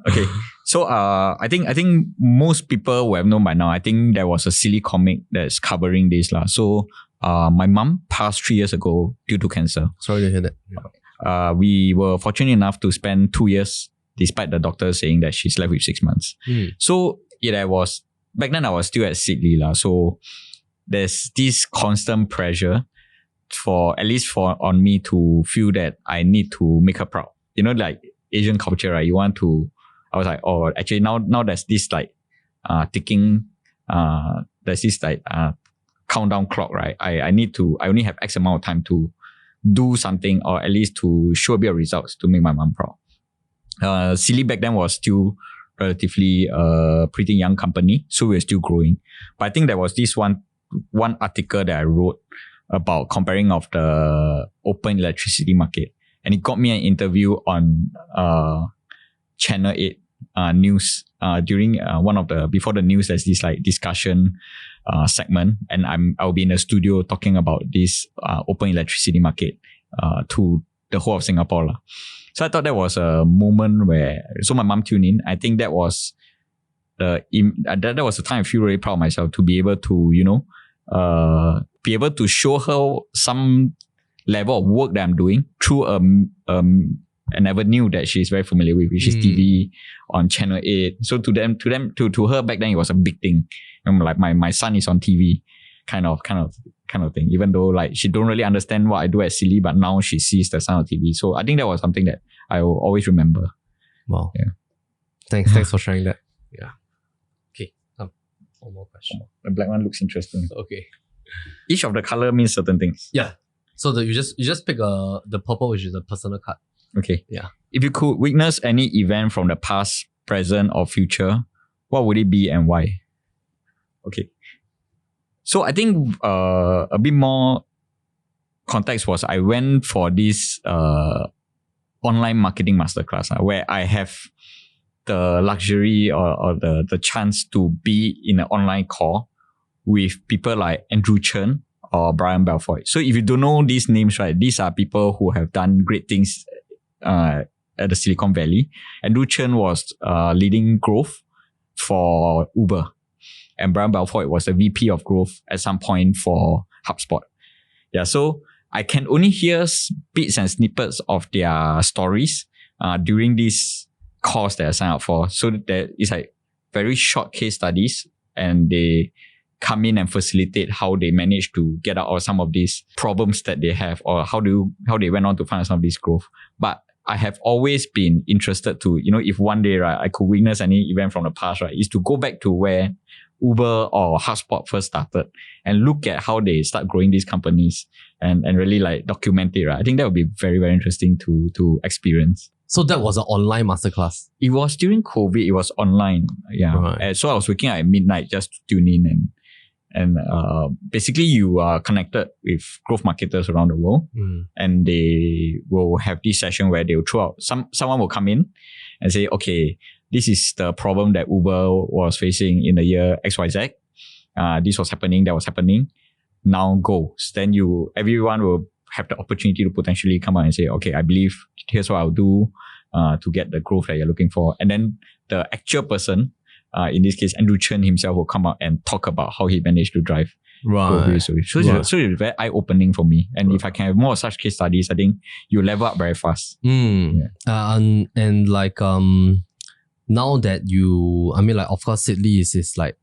Speaker 2: Okay, so I think most people will have known by now. I think there was a silly comic that's covering this lah. So my mom passed 3 years ago due to cancer.
Speaker 1: Sorry to hear that.
Speaker 2: We were fortunate enough to spend 2 years, despite the doctor saying that she's left with 6 months. So back then I was still at Siddle lah. So there's this constant pressure on me to feel that I need to make her proud. You know, like Asian culture, right? I was like, oh, actually now there's this like ticking, there's this like countdown clock, right? I only have X amount of time to do something, or at least to show a bit of results to make my mom proud. Silly back then was still relatively pretty young company, so we were still growing. But I think there was this one article that I wrote about comparing of the open electricity market, and it got me an interview on Channel 8 news during before the news. There's this like discussion segment, and I'll be in the studio talking about this open electricity market to the whole of Singapore lah. So I thought that was a moment so my mom tuned in. I think that was that was the time I feel really proud of myself to be able to be able to show her some level of work that I'm doing through an avenue that she's very familiar with, which is TV on Channel 8. So to her back then, it was a big thing. Like my son is on TV, kind of thing. Even though like she don't really understand what I do at Silly, but now she sees the son on TV. So I think that was something that I will always remember.
Speaker 1: Wow.
Speaker 2: Yeah.
Speaker 1: Thanks for sharing that. Yeah. Okay. One more question.
Speaker 2: The black one looks interesting.
Speaker 1: Okay.
Speaker 2: Each of the color means certain things.
Speaker 1: Yeah. So you just pick the purple, which is a personal card.
Speaker 2: Okay.
Speaker 1: Yeah.
Speaker 2: If you could witness any event from the past, present, or future, what would it be and why? Okay. So I think a bit more context was I went for this online marketing masterclass where I have the luxury or the chance to be in an online call with people like Andrew Chen or Brian Belfort. So if you don't know these names, right, these are people who have done great things at the Silicon Valley. Andrew Chen was leading growth for Uber, and Brian Belfort was the VP of growth at some point for HubSpot. Yeah, so I can only hear bits and snippets of their stories during this course that I signed up for. So that it's like very short case studies, and they come in and facilitate how they manage to get out of some of these problems that they have, or how they went on to find some of this growth. But I have always been interested to, if one day, right, I could witness any event from the past, right, is to go back to where Uber or HubSpot first started and look at how they start growing these companies and really like document it, right? I think that would be very, very interesting to experience.
Speaker 1: So that was an online masterclass?
Speaker 2: It was during COVID. It was online. Yeah. Right. So I was waking up at midnight just to tune in and basically you are connected with growth marketers around the world, and they will have this session where they will throw out, someone will come in and say, okay, this is the problem that Uber was facing in the year XYZ. This was happening, that was happening. Now go. Then everyone will have the opportunity to potentially come out and say, okay, I believe here's what I'll do to get the growth that you're looking for. And then the actual person, in this case, Andrew Chen himself, will come out and talk about how he managed to drive.
Speaker 1: Right.
Speaker 2: So it's very eye-opening for me. And if I can have more of such case studies, I think you level up very fast.
Speaker 1: Yeah. And like now that of course Siddle is like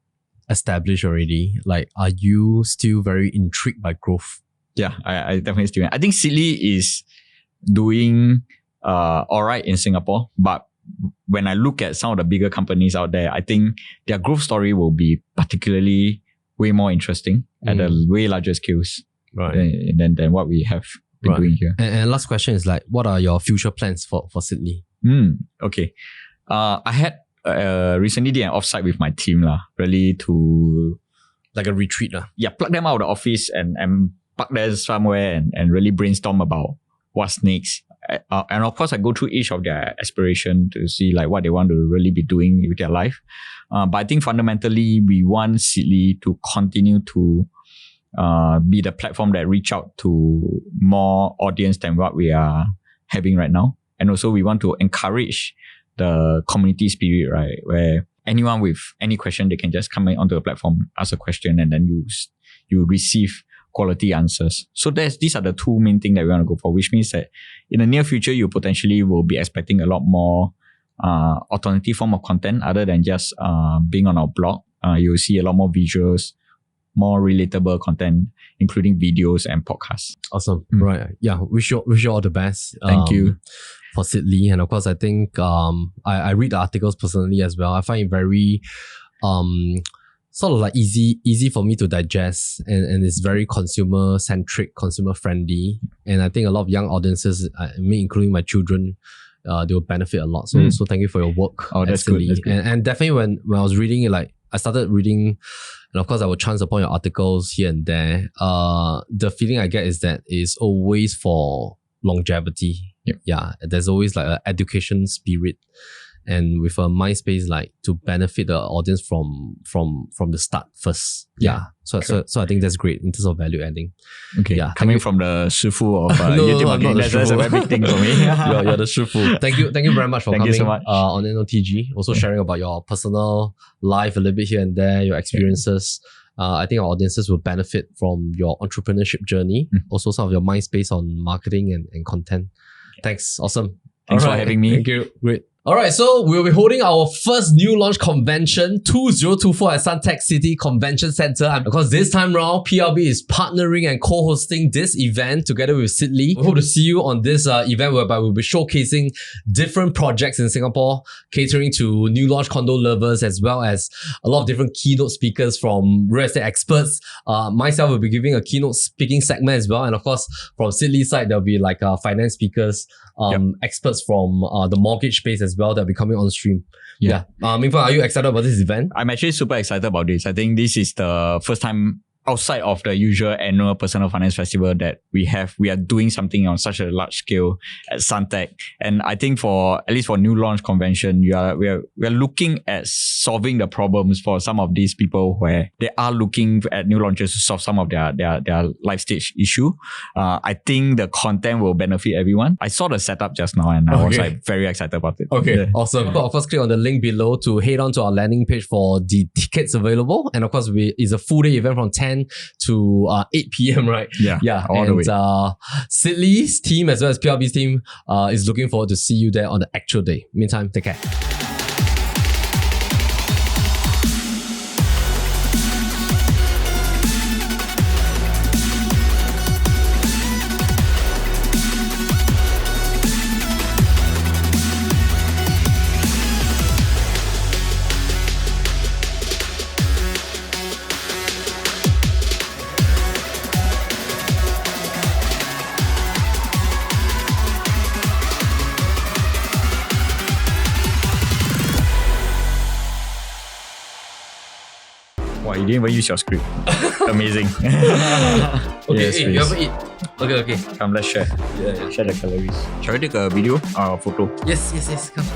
Speaker 1: established already. Like, are you still very intrigued by growth?
Speaker 2: Yeah, I definitely still am. I think Siddle is doing all right in Singapore, but when I look at some of the bigger companies out there, I think their growth story will be particularly way more interesting at a way larger scales than what we have been doing here.
Speaker 1: And last question is like, what are your future plans for Siddle?
Speaker 2: Okay. I had recently did an offsite with my team really to
Speaker 1: Like a retreat.
Speaker 2: plug them out of the office and park there somewhere and really brainstorm about what's next. And of course, I go through each of their aspiration to see like what they want to really be doing with their life. But I think fundamentally, we want Siddle to continue to be the platform that reach out to more audience than what we are having right now. And also we want to encourage the community spirit, right? Where anyone with any question, they can just come onto the platform, ask a question, and then you receive quality answers. So these are the two main things that we want to go for, which means that in the near future, you potentially will be expecting a lot more alternative form of content other than just being on our blog. You'll see a lot more visuals, more relatable content, including videos and podcasts.
Speaker 1: Awesome. Right. Yeah. Wish you all the best.
Speaker 2: Thank you.
Speaker 1: For Siddle. And of course, I think I read the articles personally as well. I find it very sort of like easy for me to digest, and it's very consumer centric, consumer friendly. And I think a lot of young audiences, me including my children, they will benefit a lot. So thank you for your work.
Speaker 2: Oh, that's good. That's good.
Speaker 1: And definitely when I was reading it, like I started reading, and of course I will chance upon your articles here and there. The feeling I get is that it's always for longevity.
Speaker 2: Yep.
Speaker 1: Yeah, there's always like an education spirit, and with a mind space like to benefit the audience from the start first. Yeah. So I think that's great in terms of value adding.
Speaker 2: Okay. Yeah. Coming from the shifu of
Speaker 1: no,
Speaker 2: YouTube marketing,
Speaker 1: that's
Speaker 2: a very big thing for me.
Speaker 1: you're the shifu. Thank you very much for
Speaker 2: Thank
Speaker 1: coming
Speaker 2: you so much.
Speaker 1: On NOTG. Also sharing about your personal life a little bit here and there, your experiences. I think our audiences will benefit from your entrepreneurship journey. Also some of your mind space on marketing and content. Thanks. Awesome.
Speaker 2: Thanks for having me.
Speaker 1: Thank you. Great. Alright, so we'll be holding our first new launch convention 2024 at Suntec City Convention Center. And because this time round, PLB is partnering and co-hosting this event together with Siddle. We hope to see you on this event whereby we'll be showcasing different projects in Singapore, catering to new launch condo lovers as well as a lot of different keynote speakers from real estate experts. Myself will be giving a keynote speaking segment as well. And of course, from Siddle's side, there'll be like finance speakers, experts from the mortgage space as well that'll be coming on stream. Ming Feng, are you excited about this event?
Speaker 2: I'm actually super excited about this. I think this is the first time outside of the usual annual personal finance festival that we are doing something on such a large scale at Suntec. And I think at least for new launch convention, we are looking at solving the problems for some of these people where they are looking at new launches to solve some of their life stage issue. I think the content will benefit everyone. I saw the setup just now and I was like very excited about it.
Speaker 1: Okay, awesome. Of course, click on the link below to head on to our landing page for the tickets available. And of course, it's a full day event from 10 to 8 p.m, right?
Speaker 2: Yeah. All the way.
Speaker 1: Siddle's team as well as PLB's team is looking forward to see you there on the actual day. Meantime, take care.
Speaker 2: Wow, you didn't even use your script. Amazing.
Speaker 1: Okay,
Speaker 2: Yes,
Speaker 1: you
Speaker 2: please.
Speaker 1: ever eat? Okay.
Speaker 2: Come, let's share.
Speaker 1: Yeah.
Speaker 2: Share the calories. Shall we take a video or a photo?
Speaker 1: Yes, come.